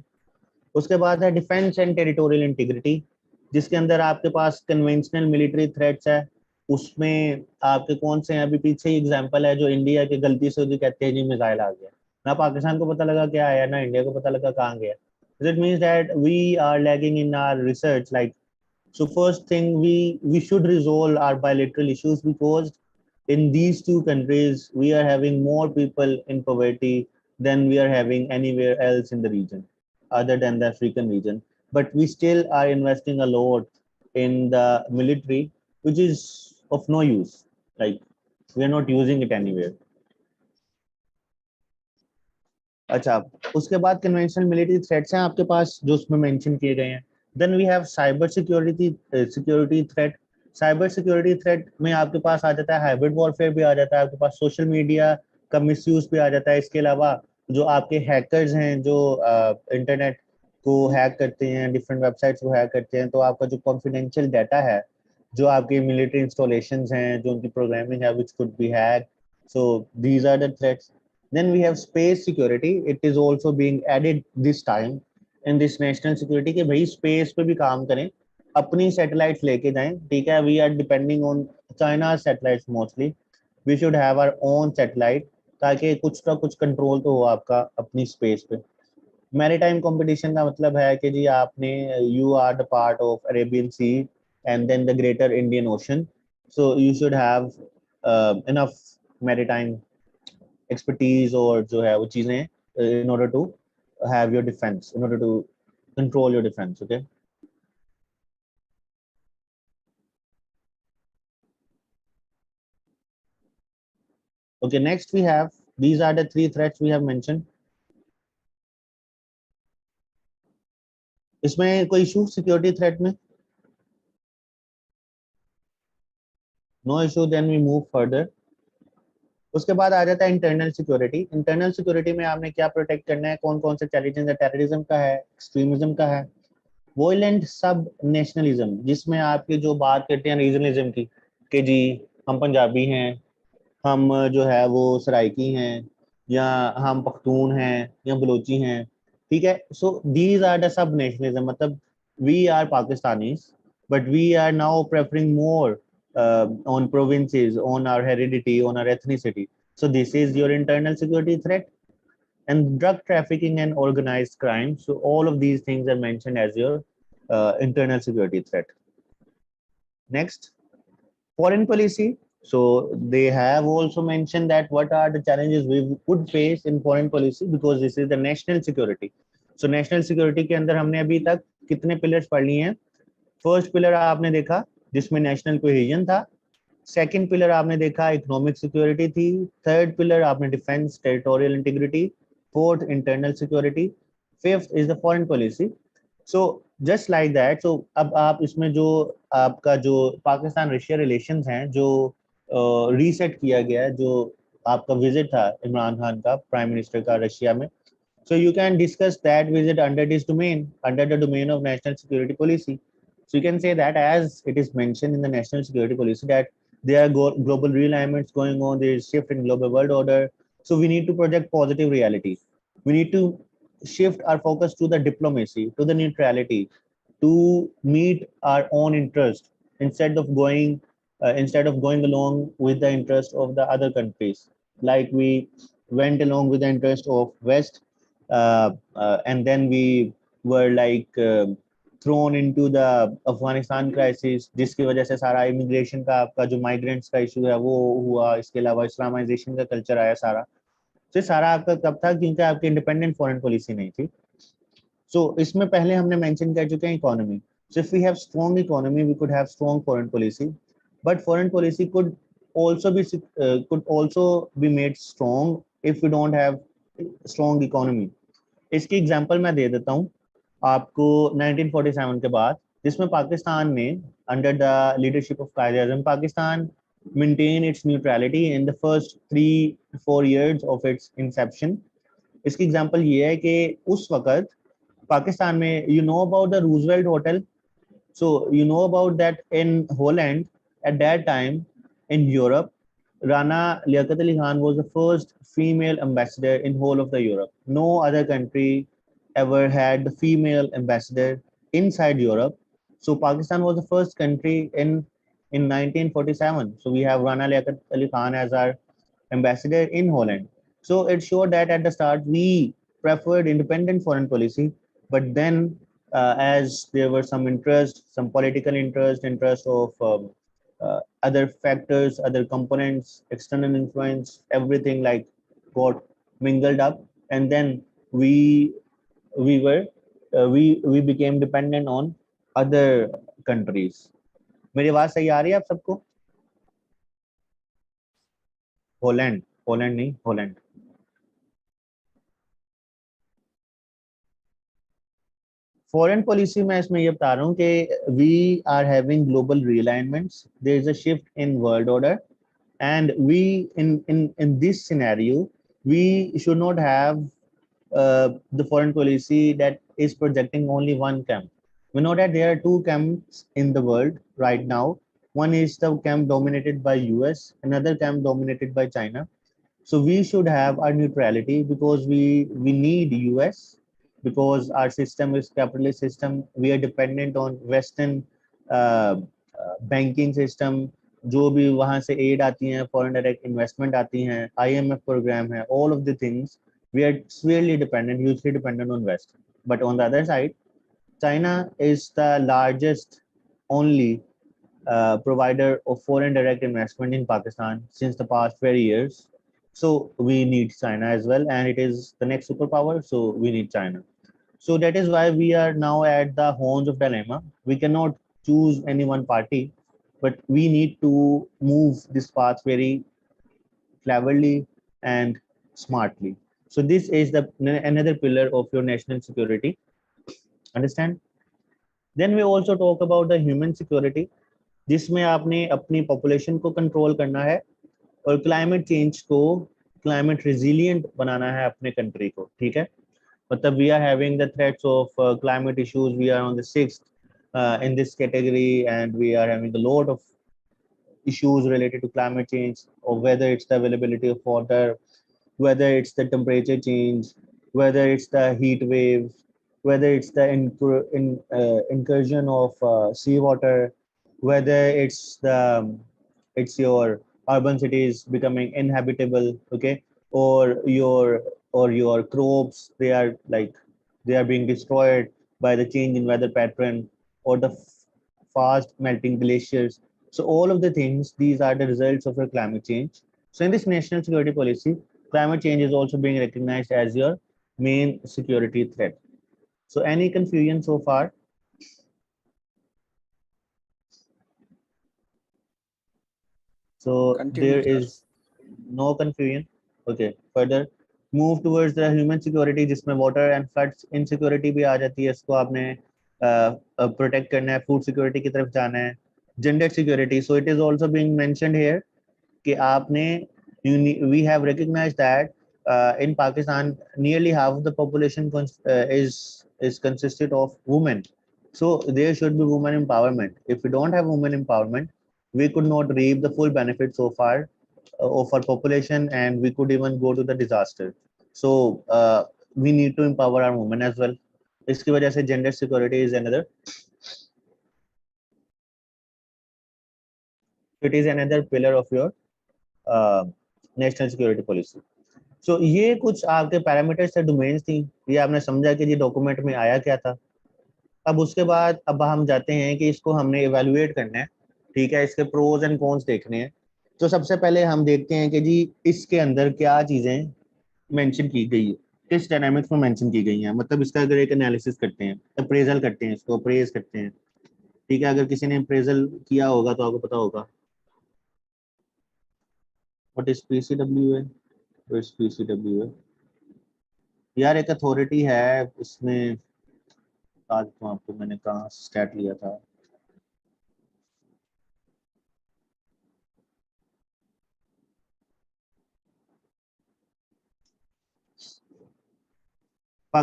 उसके बाद है डिफेंस एंड टेरिटोरियल इंटीग्रिटी, जिसके अंदर आपके पास कन्वेंशनल मिलिट्री थ्रेट्स है. उसमें आपके कौन से हैं? अभी पीछे ही एग्जांपल है जो इंडिया के गलती से जो कहते हैं जी मिसाइल आ गया, ना पाकिस्तान को पता लगा क्या आया, ना इंडिया को पता लगा कहाँ गया. It means that we are lagging in our research. Like, so first thing, we should resolve our bilateral issues because in these two countries we are having more people in poverty than we are having anywhere else in the region other than the African region. But we still are investing a lot in the military, which is of no use. Like, we are not using it anywhere. अच्छा, उसके बाद कन्वेंशनल मिलिट्री थ्रेट्स हैं आपके पास जो उसमें मेंशन किए गए हैं. Then we have cyber security threat. Cyber security threat में आपके पास आ जाता है हाइब्रिड वॉरफेयर भी आ जाता है, आपके पास सोशल मीडिया का मिसयूज भी आ जाता है. इसके अलावा जो आपके हैकर्स हैं जो इंटरनेट को हैक करते हैं, डिफरेंट वेबसाइट्स को हैक करते हैं, तो आपका जो कॉन्फिडेंशियल डाटा है, जो आपके मिलिट्री इंस्टॉलेशंस हैं, जो उनकी प्रोग्रामिंग है, which could be hack. So these are the threats. Then we have space security. It is also being added this time in this national security कि भाई स्पेस पे भी काम करें, अपनी सैटेलाइट्स लेके जाएं. ठीक है, we are depending on China satellites mostly. We should have our own satellite ताकि कुछ का कुछ कंट्रोल तो हो आपका अपनी स्पेस पे. मैरीटाइम कंपटीशन का मतलब है कि जी आपने you are the part of Arabian Sea and then the greater Indian Ocean, so you should have enough maritime expertise और जो है वो चीजें in order to have your defense, in order to control your defense. Okay, okay, next we have, these are the 3 threats we have mentioned. इसमें कोई इशू सिक्योरिटी थ्रेट में? No issue, then we move further. उसके बाद आ जाता है इंटरनल सिक्योरिटी. इंटरनल सिक्योरिटी में आपने क्या प्रोटेक्ट करना है, कौन कौन से चैलेंजेस है? टेररिज्म का है, एक्सट्रीमिज्म का है, वॉयलेंट सब नेशनलिज्म, जिसमें आपकी जो बात करते हैं रीजनलिज्म की कि जी हम पंजाबी हैं, हम जो है वो सराइकी हैं, या हम पख्तून हैं या बलोची हैं. ठीक है, so these are the sub nationalism. मतलब we are Pakistanis but we are now preferring more on provinces, on our heredity, on our ethnicity. So this is your internal security threat. And drug trafficking and organized crime, so all of these things are mentioned as your internal security threat. Next, foreign policy. So they have also mentioned that what are the challenges we would face in foreign policy, because this is the national security. So national security के अंदर हमने अभी तक कितने पिलर्स पढ़ लिए हैं? फर्स्ट पिलर आपने देखा जिसमें नेशनल कोहेजन था. सेकंड पिलर आपने देखा इकोनॉमिक सिक्योरिटी थी. थर्ड पिलर आपने defence territorial integrity. Fourth internal security. Fifth is the foreign policy. So just like that. So अब आप इसमें जो आपका जो पाकिस्तान रशिया रिलेशंस हैं जो रीसेट किया गया है, जो आपका विजिट था इमरान खान का प्राइम मिनिस्टर का रशिया में, so you can discuss that visit under this domain, under the domain of national security policy. So you can say that as it is mentioned in the national security policy that there are global realignments going on, there is shift in global world order. So we need to project positive reality. We need to shift our focus to the diplomacy, to the neutrality, to meet our own interest instead of going along with the interest of the other countries. Like we went along with the interest of West, and then we were like thrown into the Afghanistan crisis, जिसकी वजह से सारा इमिग्रेशन का आपका जो माइग्रेंट्स का इशू है वो हुआ. इसके अलावा इस्लामाइजेशन का कल्चर आया सारा. तो सारा आपका कब था, क्योंकि आपकी इंडिपेंडेंट फॉरेन पॉलिसी नहीं थी. सो इसमें पहले हमने मेंशन कर चुके हैं economy. So if we have strong economy we could have strong foreign policy, but foreign policy could also be made strong if we don't have strong economy. इसकी एग्जांपल मैं दे देता हूँ आपको 1947 के बाद, जिसमें पाकिस्तान में under the leadership of Quaid Azam Pakistan maintain its neutrality in the first 3-4 years of its inception. इसकी एग्जांपल ये है कि उस वक्त पाकिस्तान में, you know about the Roosevelt Hotel, so you know about that in Holland at that time in Europe, Rana Liaquat Ali Khan was the first female ambassador in whole of the Europe. No other country ever had the female ambassador inside Europe. So Pakistan was the first country in 1947. So we have Rana Liaquat Ali Khan as our ambassador in Holland. So it showed that at the start we preferred independent foreign policy, but then as there were some interest, some political interest of other factors, other components, external influence, everything like got mingled up, and then we we were we became dependent on other countries. मेरी आवाज सही आ रही है आप सबको? होलैंड नहीं, होलैंड. फॉरेन पॉलिसी में इसमें ये बता रहा हूँ कि we are having global realignments, there is a shift in world order, and we in this scenario we should not have the foreign policy that is projecting only one camp. We know that there are two camps in the world right now. One is the camp dominated by US, another camp dominated by China. So we should have our neutrality because we need US, because our system is capitalist system. We are dependent on Western banking system. जो भी वहाँ से एड आती हैं, फॉरेन डायरेक्ट इन्वेस्टमेंट आती हैं, IMF प्रोग्राम है, all of the things we are severely dependent, hugely dependent on West. But on the other side, China is the largest only provider of foreign direct investment in Pakistan since the past 20 years. So we need China as well, and it is the next superpower, so we need China. So that is why we are now at the horns of dilemma. We cannot choose any one party, but we need to move this path very cleverly and smartly. So this is the another pillar of your national security. Understand? Then we also talk about the human security, जिसमें आपने अपनी पॉपुलेशन को कंट्रोल करना है और क्लाइमेट चेंज को क्लाइमेट रेजिलिएंट बनाना है अपने कंट्री को. ठीक है, मतलब we are having the threats of climate issues. We are on the 6th in this category, and we are having a lot of issues related to climate change, or whether it's the availability of water, whether it's the temperature change, whether it's the heat waves, whether it's the incursion of seawater, whether it's your urban cities becoming inhabitable, okay, or your crops, they are being destroyed by the change in weather pattern, or the fast melting glaciers. So all of the things, these are the results of your climate change. So in this national security policy, climate change is also being recognized as your main security threat. So any confusion so far? So Continue, there sir. is no confusion. Okay, further move towards the human security, जिसमें water and floods insecurity भी आ जाती है. इसको आपने protect करना है, food security की तरफ जाना है, gender security. So it is also being mentioned here कि आपने we have recognized that in Pakistan nearly half of the population is consisted of women. So there should be women empowerment. If we don't have women empowerment, we could not reap the full benefit so far of our population, and we could even go to the disaster. So we need to empower our women as well. इसकी वजह से gender security is another. It is another pillar of your national security policy. So ये कुछ आपके पैरामीटर्स से डोमेन्स थी, ये आपने समझा कि ये डॉक्यूमेंट में आया क्या था। अब उसके बाद अब हम जाते हैं कि इसको हमने इवेलुएट करना है, ठीक है, इसके प्रोज एंड कॉन्स देखने हैं। तो सबसे पहले हम देखते हैं कि जी इसके अंदर क्या चीज़ें मेंशन की गई है, किस डायनामिक्स में मेंशन की गई हैं, मतलब इसका अगर एक एनालिसिस करते हैं, अप्रेजल करते हैं, इसको अप्रेज करते हैं, ठीक है। अगर किसी ने अप्रेजल किया होगा तो आपको पता होगा व्हाट इज पीसीडब्ल्यू है। तो इस पीसीडब्ल्यू है यार एक अथॉरिटी है, इसमें आज तो आपको मैंने कहाँ स्टैट लिया था, पा,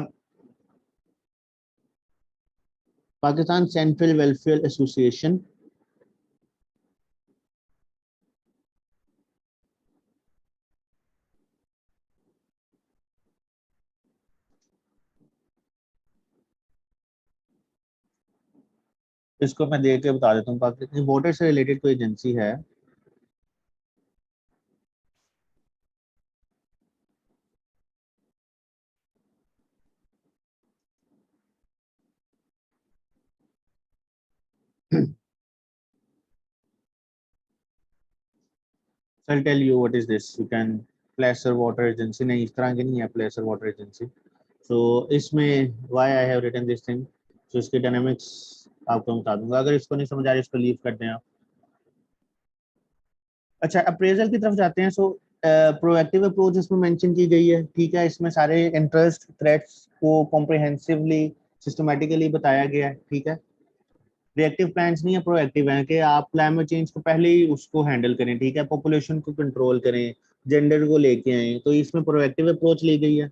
पाकिस्तान सेंट्रल वेलफेयर एसोसिएशन। इसको मैं देख के बता देता हूँ, पाकिस्तान वोटर से रिलेटेड कोई एजेंसी है। I'll tell you what is this. You can placer water agency, नहीं इस तरह की नहीं है placer water agency। so इसमें why I have written this thing, so इसके डायनामिक्स आपको बता दूंगा, अगर इसको नहीं समझ आ रही इसको लीव कर दें आप। अच्छा अप्रेजल की तरफ जाते हैं। सो प्रोएक्टिव अप्रोच इसमें मेंशन की गई है, ठीक है, इसमें सारे इंटरेस्ट थ्रेट्स को कॉम्प्रिहेंसिवली सिस्टमेटिकली बताया गया है, ठीक है। रिएक्टिव प्लान्स नहीं है, प्रोएक्टिव है कि आप क्लाइमेट चेंज को पहले ही उसको हैंडल करें, ठीक है, पॉपुलेशन को कंट्रोल करें, जेंडर को लेके आए, तो इसमें प्रोएक्टिव अप्रोच ली गई है।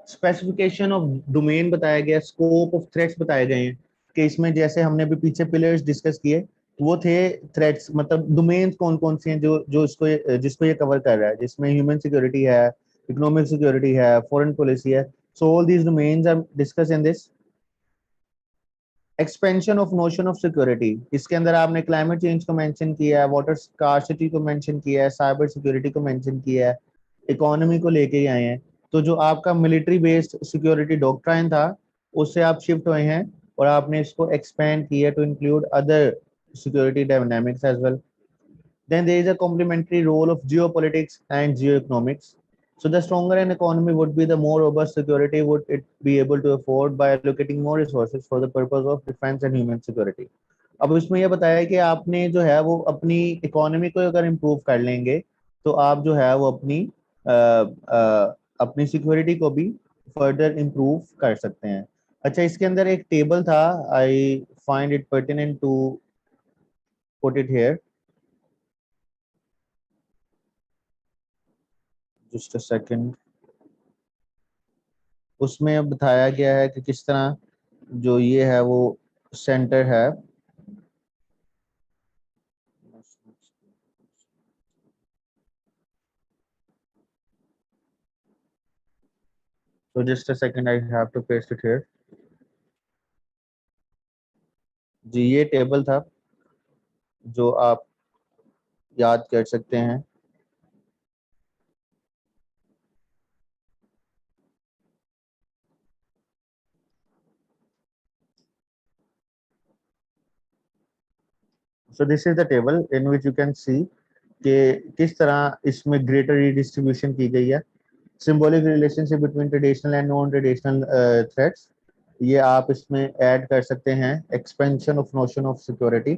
स्पेसिफिकेशन ऑफ डोमेन बताया गया, स्कोप ऑफ थ्रेट्स बताए गए हैं कि इसमें जैसे हमने अभी पीछे पिलर्स डिस्कस किए वो थे थ्रेट्स, मतलब डोमेन कौन कौन से हैं जो जो इसको जिसको ये कवर कर रहा है, जिसमें ह्यूमन सिक्योरिटी है, इकोनॉमिक सिक्योरिटी है, फॉरेन पॉलिसी है। So all these domains are discuss in this. Expansion of notion of security, इसके अंदर आपने क्लाइमेट चेंज को मेंशन किया है, वाटर स्कार्सिटी को मेंशन किया है, साइबर सिक्योरिटी को मेंशन किया है, इकोनॉमी को लेके आए हैं। तो जो आपका मिलिट्री बेस्ड सिक्योरिटी डॉक्ट्राइन था उससे आप शिफ्ट हुए हैं और आपने इसको एक्सपेंड किया to include other security dynamics as well. Then there is a complementary role of geopolitics and geoeconomics. So the stronger an economy would be, the more robust security would it be able to afford by allocating more resources for the purpose of defense and human security. अब इसमें यह बताया कि आपने जो है वो अपनी इकोनॉमी को अगर इम्प्रूव कर लेंगे तो आप जो है वो अपनी सिक्योरिटी को भी फर्दर इम्प्रूव कर सकते हैं। अच्छा इसके अंदर एक टेबल था, I find it pertinent to put it here, just a second. उसमें अब बताया गया है कि किस तरह जो ये है वो सेंटर है। तो just a second, I have to paste it here. जी ये टेबल था जो आप याद कर सकते हैं। So this is the table in which you can see कि किस तरह इसमें ग्रेटर रीडिस्ट्रीब्यूशन की गई है। Symbolic relationship between traditional and non traditional threats, ये आप इसमें ऐड कर सकते हैं। Expansion of notion of security,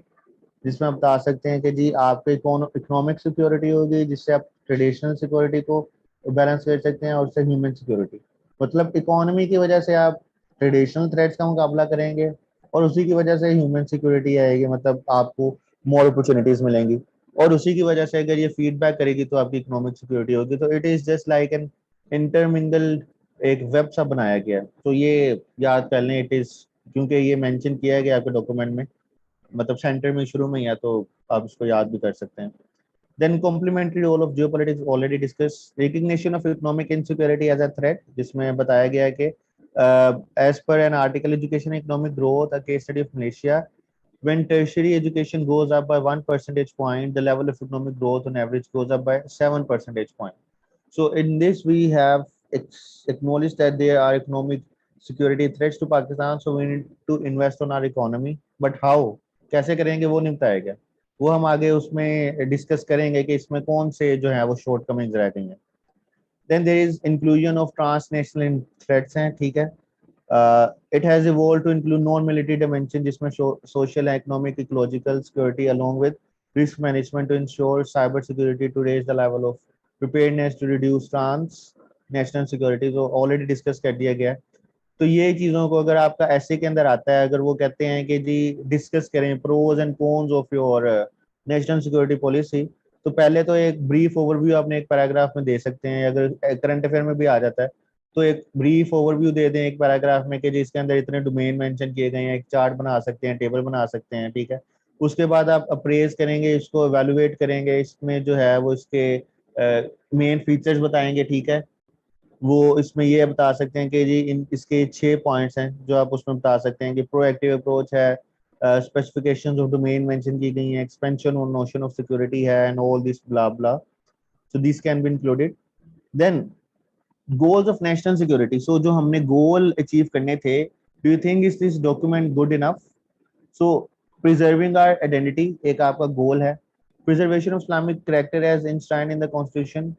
जिसमें आप बता सकते हैं कि जी आपके इकोनॉमिक सिक्योरिटी होगी जिससे आप ट्रेडिशनल सिक्योरिटी को बैलेंस कर सकते हैं, और उससे ह्यूमन सिक्योरिटी, मतलब इकोनॉमी की वजह से आप ट्रेडिशनल थ्रेट्स का मुकाबला करेंगे और उसी की वजह से ह्यूमन सिक्योरिटी आएगी, मतलब आपको मोर अपॉर्चुनिटीज मिलेंगी, और उसी की वजह से अगर ये फीडबैक करेगी तो आपकी इकोनॉमिक सिक्योरिटी होगी। तो it is just like an intermingled एक वेब सा बनाया गया है। तो ये याद कर लें, इट इज क्योंकि ये मेंशन किया गया आपके डॉक्यूमेंट में, मतलब सेंटर में शुरू में ही है, तो आप इसको याद भी कर सकते हैं। Then complementary role of geopolitics already discuss. Recognition of economic insecurity as a threat, जिसमें बताया गया है कि as per an article education economic growth, a case study of Malaysia When tertiary education goes up by 1 percentage point, the level of economic growth on average goes up by 7 percentage point. So in this, we have acknowledged that there are economic security threats to Pakistan, so we need to invest on our economy. But how? कैसे करेंगे वो नहीं बताया गया. वो हम आगे उसमें डिस्कस करेंगे कि इसमें कौन से जो है वो शॉर्ट कमिंग्स रह गई हैं. Then there is inclusion of transnational threats हैं, ठीक है. It has evolved to include non-military dimension जिसमें social, economic, ecological security along with risk management to ensure cyber security to raise the level of preparedness to reduce transnational security. तो already discuss कर दिया गया है. तो ये चीज़ों को अगर आपका ऐसे के अंदर आता है, अगर वो कहते हैं कि जी डिस्कस करें pros and cons of your national security policy, तो पहले तो एक ब्रीफ ओवरव्यू आपने एक पैराग्राफ में दे सकते हैं. अगर करंट अफेयर में भी आ जाता है तो एक ब्रीफ ओवरव्यू दे दें एक पैराग्राफ में कि जिसके अंदर इतने डोमेन मेंशन किए गए हैं, एक चार्ट बना सकते हैं, टेबल बना सकते हैं, ठीक है. उसके बाद आप अप्रेज करेंगे, इसको एवेलुएट करेंगे, इसमें जो है वो इसके मेन फीचर्स बताएंगे, ठीक है. वो इसमें ये बता सकते हैं कि जी इन इसके 6 पॉइंट्स हैं जो आप उसमें बता सकते हैं कि प्रोएक्टिव अप्रोच है, स्पेसिफिकेशंस ऑफ डोमेन मेंशन की गई हैं, एक्सपेंशन और नोशन ऑफ सिक्योरिटी है and all this blah blah. So this can be included. Then goals of national security. So जो हमने गोल अचीव करने थे, do you think is this document good enough? So preserving our identity एक आपका गोल है. Preservation of Islamic character as enshrined in the constitution,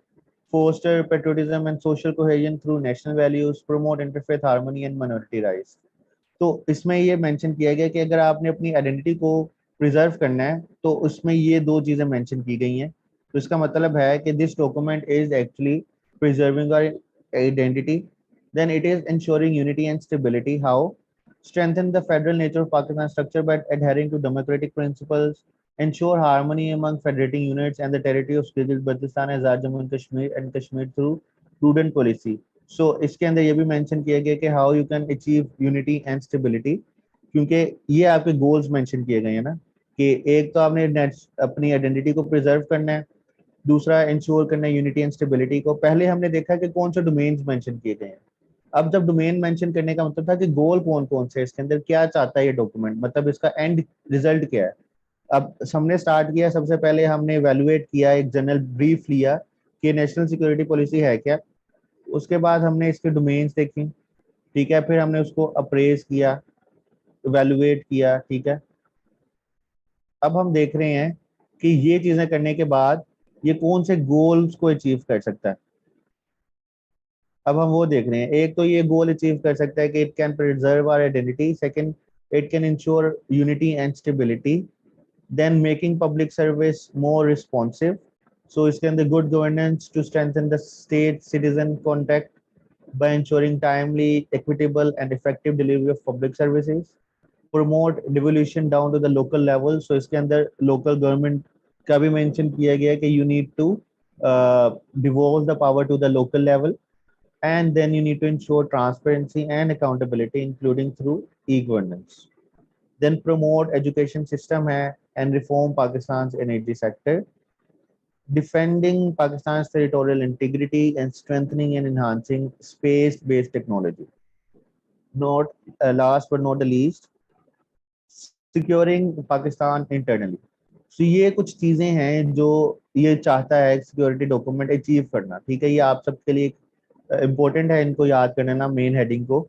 foster patriotism and social cohesion through national values, promote interfaith harmony and minority rights. तो इसमें ये मेंशन किया गया कि अगर आपने अपनी आइडेंटिटी को प्रिजर्व करना है तो उसमें ये दो चीजें मेंशन की गई हैं. तो इसका मतलब है कि this document is actually preserving our identity. Then it is ensuring unity and stability. How? Strengthen the federal nature of Pakistan structure by adhering to democratic principles, ensure harmony among federating units and the territory of Kyrgyzstan, Azad, Jammu and Kashmir through prudent policy. So इसके अंदर ये भी मेंशन किया गया कि how you can achieve unity and stability, क्योंकि ये आपके गोल्स मेंशन किए गए हैं ना, कि एक तो आपने अपनी आइडेंटिटी को प्रिजर्व करना है, दूसरा इंश्योर करना है यूनिटी एंड स्टेबिलिटी को. पहले हमने देखा कि कौन से डोमेन्स मेंशन किए गए हैं. अब जब डोमेन मेंशन करने का मतलब था कि गोल कौन कौन से, इसके अंदर क्या चाहता है ये डॉक्यूमेंट, मतलब इसका एंड रिजल्ट क्या है. अब हमने स्टार्ट किया, सबसे पहले हमने इवेलुएट किया, एक जनरल ब्रीफ लिया कि नेशनल सिक्योरिटी पॉलिसी है क्या. उसके बाद हमने इसके डोमेन्स देखी, ठीक है. फिर हमने उसको अप्रेज किया, इवेलुएट किया, ठीक है. अब हम देख रहे हैं कि ये चीजें करने के बाद ये कौन से गोल्स को अचीव कर सकता है. अब हम वो देख रहे हैं. एक तो ये गोल अचीव कर सकता है कि it can preserve our identity. Second, it can ensure unity and stability. Then making public service more responsive. So इसके अंदर good governance to strengthen the state citizen contact by ensuring timely, equitable and effective delivery of public services. Promote devolution down to the local level. So इसके अंदर लोकल गवर्नमेंट का भी मेंशन किया गया कि you need to devolve the power to the local level. And then you need to ensure transparency and accountability, including through e-governance. Then promote education system hai and reform Pakistan's energy sector, defending Pakistan's territorial integrity and strengthening and enhancing space-based technology. Not last but not the least, securing Pakistan internally. So ये कुछ चीजें हैं जो ये चाहता है सिक्योरिटी डॉक्यूमेंट अचीव करना, ठीक है. ये आप सबके लिए इम्पोर्टेंट है इनको याद कर लेना, मेन हेडिंग को,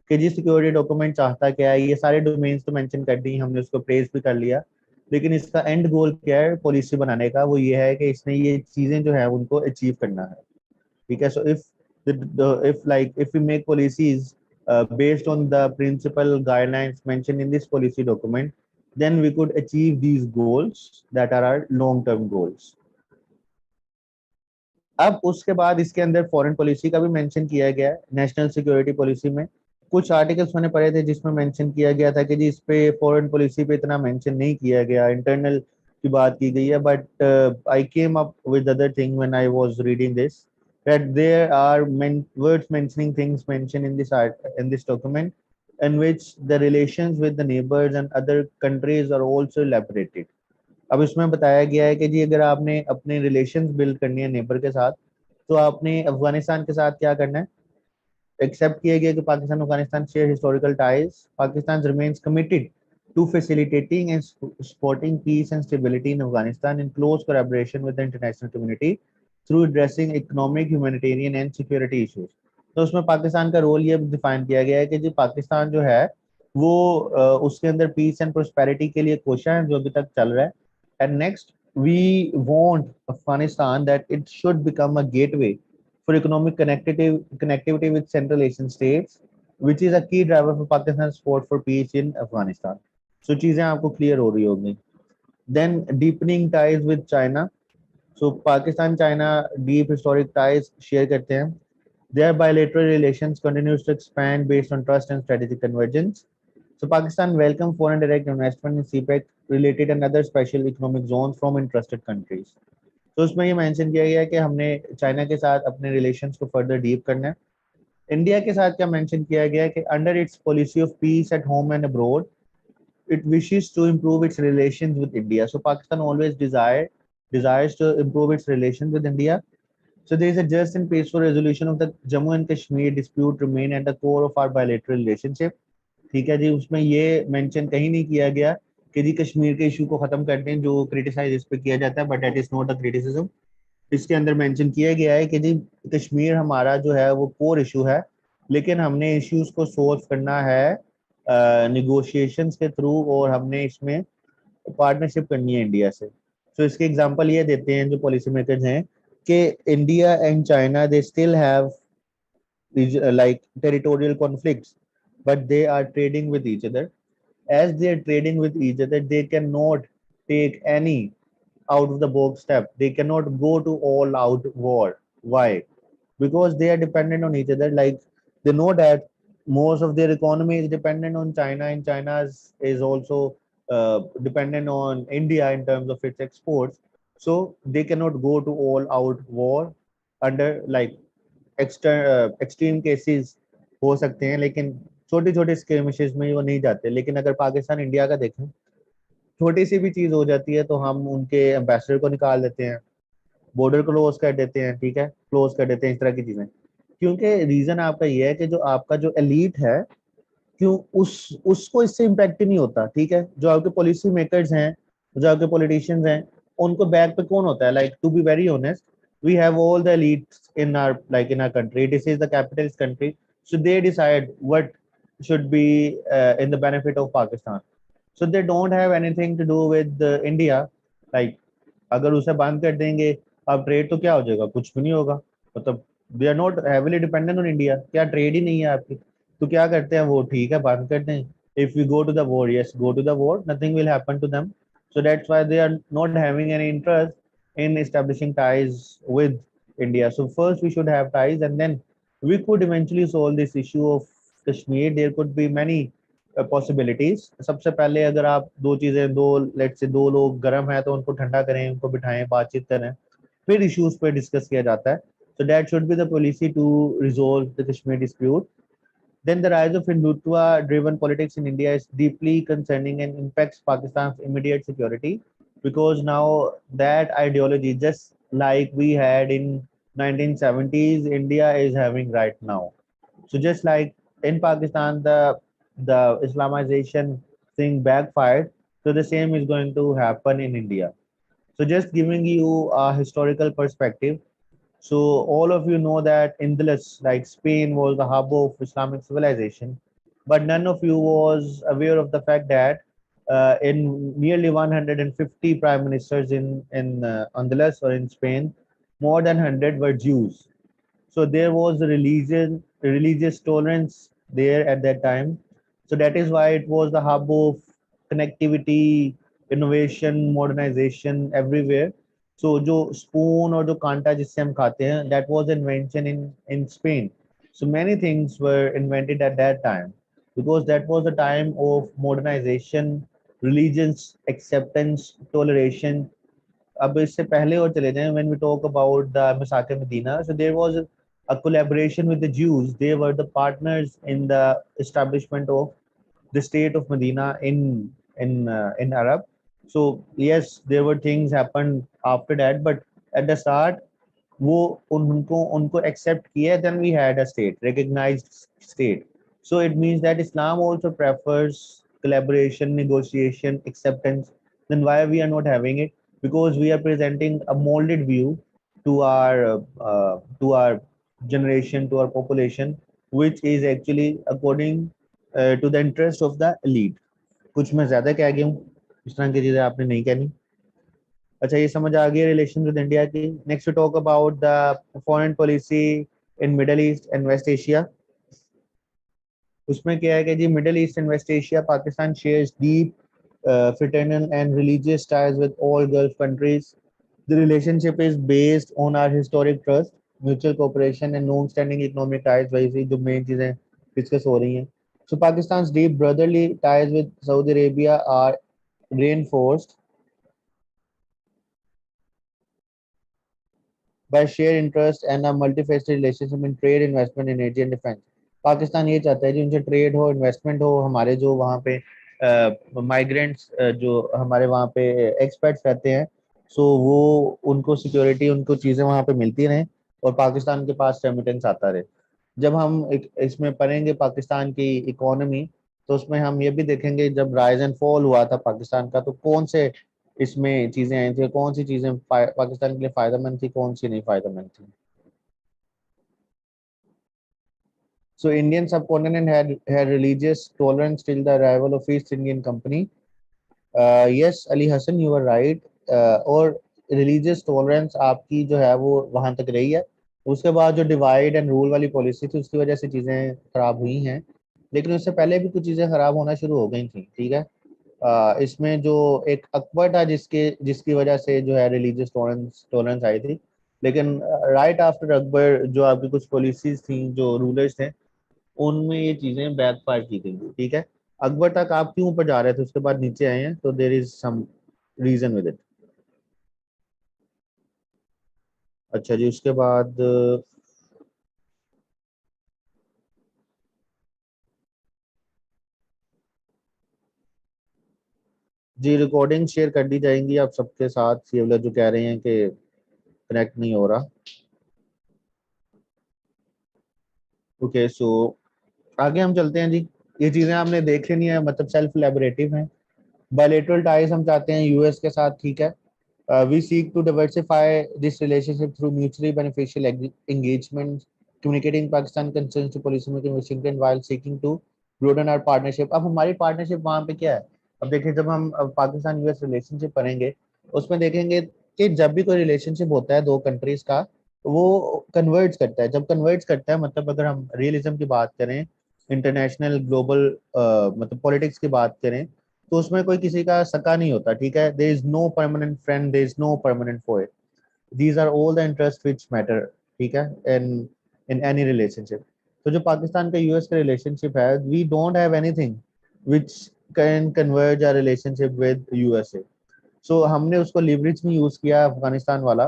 कि जी सिक्योरिटी डॉक्यूमेंट चाहता क्या है. ये सारे डोमेन्स तो मेंशन कर दी हमने, उसको प्रेस भी कर लिया, लेकिन इसका एंड गोल क्या है पॉलिसी बनाने का, वो ये है कि इसने ये चीजें जो है उनको अचीव करना है, ठीक है. सो if we make policies based on the principal guidelines mentioned in this policy document, then we could achieve these goals that are our long term goals. अब उसके बाद इसके अंदर फॉरेन पॉलिसी का भी मेंशन किया गया है. नेशनल सिक्योरिटी पॉलिसी में कुछ आर्टिकल्स मैंने पढ़े थे जिसमें मेंशन किया गया था कि जी इस पे फॉरेन पॉलिसी पे इतना मेंशन नहीं किया गया, इंटरनल की बात की गई है. But I came up with other thing when I was reading this, that there are words mentioning things mentioned in this document in which the relations with the neighbors and other countries are also elaborated. अब इसमें बताया गया है कि जी अगर आपने अपने रिलेशंस बिल्ड करनी है नेबर के साथ, तो आपने अफगानिस्तान के साथ क्या करना है. एक्सेप्ट किया गया कि Pakistan Afghanistan share historical ties. Pakistan remains committed to facilitating and supporting peace and stability in Afghanistan in close collaboration with the international community through addressing economic, humanitarian and security issues. तो उसमें पाकिस्तान का रोल ये डिफाइन किया गया है कि जी पाकिस्तान जो है वो उसके अंदर पीस एंड प्रोस्पेरिटी के लिए कोशिश है जो अभी तक चल रहा है. And next we want Afghanistan that it should become a gateway for economic connectivity with Central Asian states, which is a key driver for Pakistan's support for peace in Afghanistan. So चीजें आपको clear हो रही होंगी. Then deepening ties with China. So Pakistan China deep historic ties share करते हैं. Their bilateral relations continues to expand based on trust and strategic convergence. So Pakistan welcomed foreign direct investment in CPEC related and other special economic zones from interested countries. तो उसमें ये मेंशन किया गया है कि हमने चाइना के साथ अपने रिलेशंस को फर्दर डीप करना है. इंडिया के साथ क्या मेंशन किया गया है कि under its policy of peace at home and abroad it wishes to improve its relations with India. So Pakistan always desires to improve its relations with India. So there is a just and peaceful resolution of the Jammu and Kashmir dispute remain at the core of our bilateral relationship. ठीक है जी, उसमें ये मेंशन कहीं नहीं किया गया कि जी कश्मीर के इशू को खत्म करते हैं जो क्रिटिसाइज इस पे किया जाता है, but that is not a criticism. इसके अंदर मेंशन किया गया है कि जी कश्मीर हमारा जो है वो कोर इशू है, लेकिन हमने इश्यूज को सोल्व करना है निगोशिएशंस के थ्रू और हमने इसमें पार्टनरशिप करनी है इंडिया से. तो इसके एग्जांपल ये देते हैं जो पॉलिसी मेकर्स हैं कि India and China they still have like territorial conflicts, but they are trading with each other. As they are trading with each other, they cannot take any out of the box step. They cannot go to all out war. Why? Because they are dependent on each other. Like they know that most of their economy is dependent on China, and China is also dependent on India in terms of its exports. So they cannot go to all out war under like extreme cases हो सकते हैं, लेकिन छोटी छोटी स्केमिशेस में वो नहीं जाते. लेकिन अगर पाकिस्तान इंडिया का देखें, छोटी सी भी चीज हो जाती है तो हम उनके एम्बेसडर को निकाल देते हैं, बॉर्डर क्लोज कर देते हैं, ठीक है, क्लोज कर देते हैं, इस तरह की चीजें. क्योंकि रीजन आपका ये है कि जो आपका जो एलीट है, क्यों उसको इससे इम्पैक्ट ही नहीं होता. ठीक है, जो आपके पॉलिसी मेकर्स हैं, जो आपके पॉलिटिशियंस हैं, उनको बैक पे कौन होता है. Like to be very honest, we have all the elites in our country. This is the capitalist country, so they decide what should be in the benefit of Pakistan. So they don't have anything to do with India. Like अगर उसे बंद कर देंगे, अब ट्रेड तो क्या हो जाएगा, कुछ भी नहीं होगा. मतलब they are not heavily dependent on India. क्या ट्रेड ही नहीं है आपकी, तो क्या करते हैं वो, ठीक है बंद कर दें. If we go to the war, yes go to the war, nothing will happen to them. So that's why they are not having any interest in establishing ties with India. So first we should have ties, and then we could eventually solve this issue of Kashmir. There could be many possibilities. सबसे पहले अगर आप दो चीजें, दो लेट्स से दो लोग गर्म है तो उनको ठंडा करें, उनको बिठाएं, बातचीत करें, फिर इश्यूज पे डिस्कस किया जाता है. So that should be the policy to resolve the Kashmir dispute. Then the rise of Hindutva-driven politics in India is deeply concerning and impacts Pakistan's immediate security, because now that ideology, just like we had in 1970s, India is having right now. So just like in Pakistan, the Islamization thing backfired, so the same is going to happen in India. So just giving you a historical perspective, so all of you know that Indalus, like Spain, was the hub of Islamic civilization, but none of you was aware of the fact that in nearly 150 prime ministers in Andalus or in Spain, more than 100 were Jews. So there was a religious tolerance there at that time. So that is why it was the hub of connectivity, innovation, modernization everywhere. So जो spoon और जो कांटा जिससे हम खाते हैं, that was invention in Spain. So many things were invented at that time, because that was a time of modernization, religious acceptance, toleration. अब इससे पहले और चले जाएं, when we talk about the Massacre Medina, so there was a collaboration with the Jews. They were the partners in the establishment of the state of Medina in Arab. So yes, there were things happened after that, but at the start वो उनको उनको accept किया, then we had a state, recognized state. So it means that Islam also prefers collaboration, negotiation, acceptance, then why we are not having it? Because we are presenting a molded view to our generation, to our population, which is actually according to the interest of the elite. कुछ मैं ज्यादा कह गया हूँ, इस तरह की चीजें आपने नहीं कहनी. अच्छा, ये समझ आ गई रिलेशन विद इंडिया की. Next to talk about the foreign policy in Middle East and West Asia. उसमें क्या है कि जी Middle East and West Asia, Pakistan shares deep fraternal and religious ties with all Gulf countries. The relationship is based on our historic trust, mutual cooperation, and long-standing economic ties. वैसे जो मेन चीजें डिस्कस हो रही हैं. So Pakistan's deep brotherly ties with Saudi Arabia are reinforced by shared interest and a multifaceted relationship in trade, investment, energy and defense. Pakistan ये चाहता है कि उनसे ट्रेड हो, इन्वेस्टमेंट हो, हमारे जो वहाँ पे माइग्रेंट्स जो हमारे वहाँ पे एक्सपर्ट्स रहते हैं, सो वो उनको सिक्योरिटी, उनको चीज़ें वहाँ पे मिलती रहें और पाकिस्तान के पास रेमिटेंस आता रहे. जब हम इसमें पढ़ेंगे पाकिस्तान की इकोनॉमी, तो उसमें हम ये भी देखेंगे जब राइज एंड फॉल हुआ था पाकिस्तान का, तो कौन से इसमें चीजें आई थी, कौन सी चीजें पाकिस्तान के लिए फायदेमंद थी, कौन सी नहीं फायदेमंद थी. So Indian subcontinent had religious tolerance till the arrival of East Indian Company. Yes, Ali Hassan, you were right. और religious tolerance आपकी जो है वो वहां तक रही है. उसके बाद जो डिवाइड एंड रूल वाली पॉलिसी थी, उसकी वजह से चीजें खराब हुई हैं, लेकिन उससे पहले भी कुछ चीजें खराब होना शुरू हो गई थी. ठीक है. इसमें जो एक अकबर था जिसकी वजह से जो है रिलीजियस टॉलरेंस आई थी, लेकिन राइट आफ्टर अकबर जो आपकी कुछ पॉलिसीज थी, जो रूलर्स थे, उनमें ये चीजें बैकफायर की गई. ठीक है. अकबर तक आप क्यों ऊपर जा रहे थे, उसके बाद नीचे आए हैं, तो there is some reason with it. अच्छा जी, उसके बाद जी रिकॉर्डिंग शेयर कर दी जाएंगी आप सबके साथ. ये वाला जो कह रहे हैं कि कनेक्ट नहीं हो रहा. ओके, सो आगे हम चलते हैं जी. ये चीजें आपने देख लेनी है, मतलब सेल्फ कोलैबोरेटिव हैं. बायलैटरल टाइज हम चाहते हैं यूएस के साथ. ठीक है. We seek to diversify this relationship through mutually beneficial engagements, communicating Pakistan concerns to policymakers in Washington while seeking to broaden our partnership. अब हमारी पार्टनरशिप वहाँ पे क्या है? अब देखिए, जब हम पाकिस्तान यूएस रिलेशनशिप पढ़ेंगे, उसमें देखेंगे कि जब भी कोई रिलेशनशिप होता है दो कंट्रीज का, वो कन्वर्ट्स करता है. जब कन्वर्ट्स करता है, मतलब अगर हम रियलिज्म की बात करें, इंटरनेशनल ग्लोबल मतलब पॉलिटिक्स की बात करें, तो उसमें कोई किसी का सका नहीं होता. ठीक है. There is no permanent friend, there is no permanent foe. These are all the interest which matter. ठीक है. In in any relationship. तो जो पाकिस्तान का यूएस का रिलेशनशिप है, we don't have anything which can converge our relationship with USA. So हमने उसको लिवरेज में यूज किया अफगानिस्तान वाला,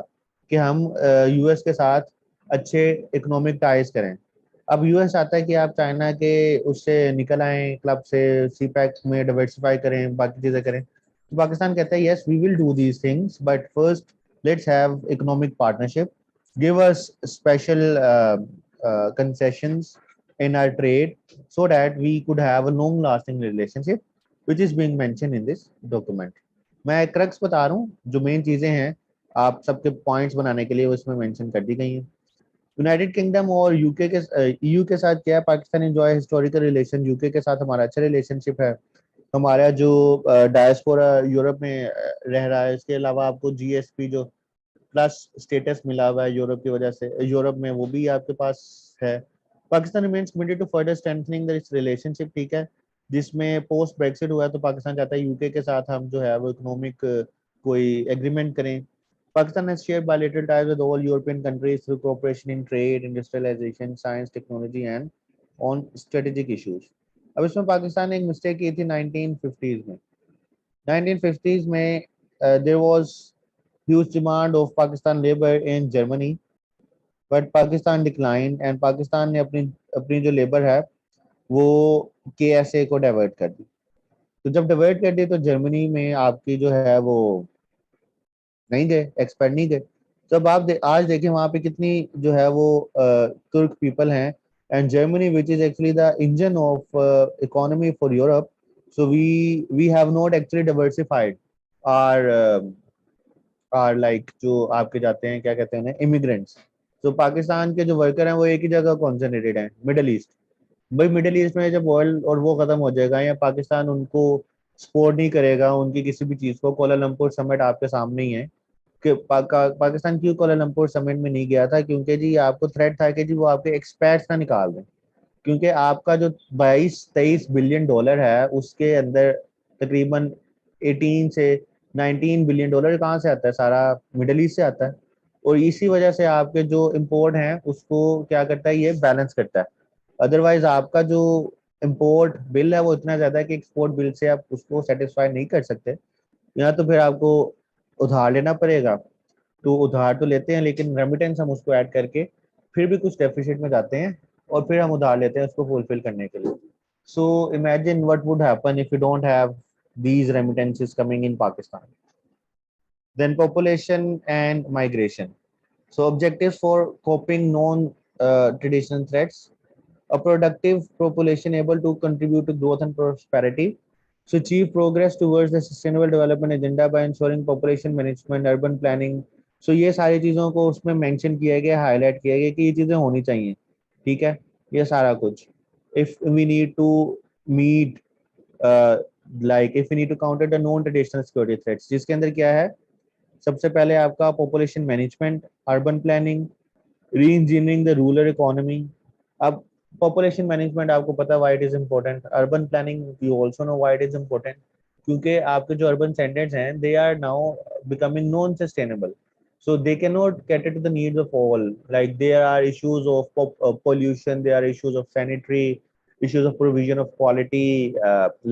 कि हम यूएस के साथ अच्छे इकोनॉमिक टाइज करें. अब यूएस चाहता है कि आप चाइना के उससे निकल आए, क्लब से, सी पैक में डाइवर्सिफाई करें, बाकी चीजें करें. तो पाकिस्तान कहता है yes we will do these things, but first let's have economic partnership, give us special concessions in our trade so that we could have a long lasting relationship which is being mentioned in this document. मैं क्रक्स बता रहा हूँ, जो मेन चीजें हैं आप सबके पॉइंट्स बनाने के लिए वो इसमें मेंशन कर दी गई हैं. यूनाइटेड किंगडम और यूके के ईयू के साथ क्या है, Pakistan enjoy historical relation. UK के साथ हमारा अच्छा रिलेशनशिप है. हमारा जो डायस्पोरा यूरोप में रह रहा है, इसके अलावा आपको जीएसपी जो प्लस स्टेटस मिला हुआ है यूरोप की वजह से, यूरोप में वो भी आपके पास है. Pakistan remains committed to further strengthening this relationship. ठीक है. जिसमें पोस्ट ब्रेक्सिट हुआ है, तो पाकिस्तान चाहता है यूके के साथ हम जो है वो इकोनॉमिक कोई एग्रीमेंट करें. Pakistan has shared bilateral ties with all European countries through cooperation in trade, industrialization, science, technology, and on strategic issues. अब इसमें पाकिस्तान ने एक मिस्टेक की थी 1950s में. 1950s में there was huge demand of Pakistan labor in Germany, but Pakistan declined and Pakistan ने अपनी अपनी जो लेबर है वो KSA को डाइवर्ट कर दी. तो जब डाइवर्ट कर दी तो जर्मनी में आपकी जो है वो नहीं गए, एक्सपर्ट नहीं गए. जब आप आज देखें वहाँ पे कितनी जो है वो तुर्क पीपल हैं, and Germany which is actually the engine of economy for Europe, So we have not actually diversified our are like जो आपके जाते हैं क्या कहते हैं उन्हें इमिग्रेंट्स। तो पाकिस्तान के जो वर्कर हैं वो एक ही जगह कॉन्सेंट्रेटेड हैं, मिडल ईस्ट। भाई मिडल ईस्ट में जब ऑयल और वो खत्म हो जाएगा या पाकिस्तान उनको सपोर्ट नहीं करेगा उनकी किसी भी चीज को, कोलालमपुर समिट आपके सामने ही है कि पाकिस्तान क्यों कोलालमपुर समिट में नहीं गया था, क्योंकि जी आपको थ्रेट था कि जी वो आपके एक्सपर्ट्स ना निकाल दें। क्योंकि आपका जो 22-23 बिलियन डॉलर है उसके अंदर तकरीबन 18 से 19 बिलियन डॉलर कहाँ से आता है, सारा मिडल ईस्ट से आता है। और इसी वजह से आपके जो इम्पोर्ट हैं उसको क्या करता है, ये बैलेंस करता है। अदरवाइज आपका जो इम्पोर्ट बिल है वो इतना ज्यादा है कि एक्सपोर्ट बिल से आप उसको सेटिस्फाई नहीं कर सकते, या तो फिर आपको उधार लेना पड़ेगा। तो उधार तो लेते हैं लेकिन रेमिटेंस हम उसको ऐड करके फिर भी कुछ डेफिसिट में जाते हैं और फिर हम उधार लेते हैं उसको फुलफिल करने के लिए। So imagine what would happen if you don't have these remittances coming in Pakistan. Then population and migration. So objectives for coping non traditional threats: a productive population able to contribute to growth and prosperity. So achieve progress towards the sustainable development agenda by ensuring population management, urban planning. So ये सारी चीज़ों को उसमें मेंशन किया गया, हाईलाइट किया गया कि ये चीज़ें होनी चाहिए। ठीक है, ये सारा कुछ if we need to meet like if we need to counter the non traditional security threats, जिसके अंदर क्या है, सबसे पहले आपका population management, urban planning, reengineering the rural economy. अब पॉपुलेशन मैनेजमेंट आपको पता है why it is important, urban planning you also know why it is important, क्योंकि आपके जो अर्बन सेंटर्स हैं they are now becoming non sustainable, so they cannot cater to the needs of all. Like there are issues of pollution, there are issues of sanitary, issues of provision of quality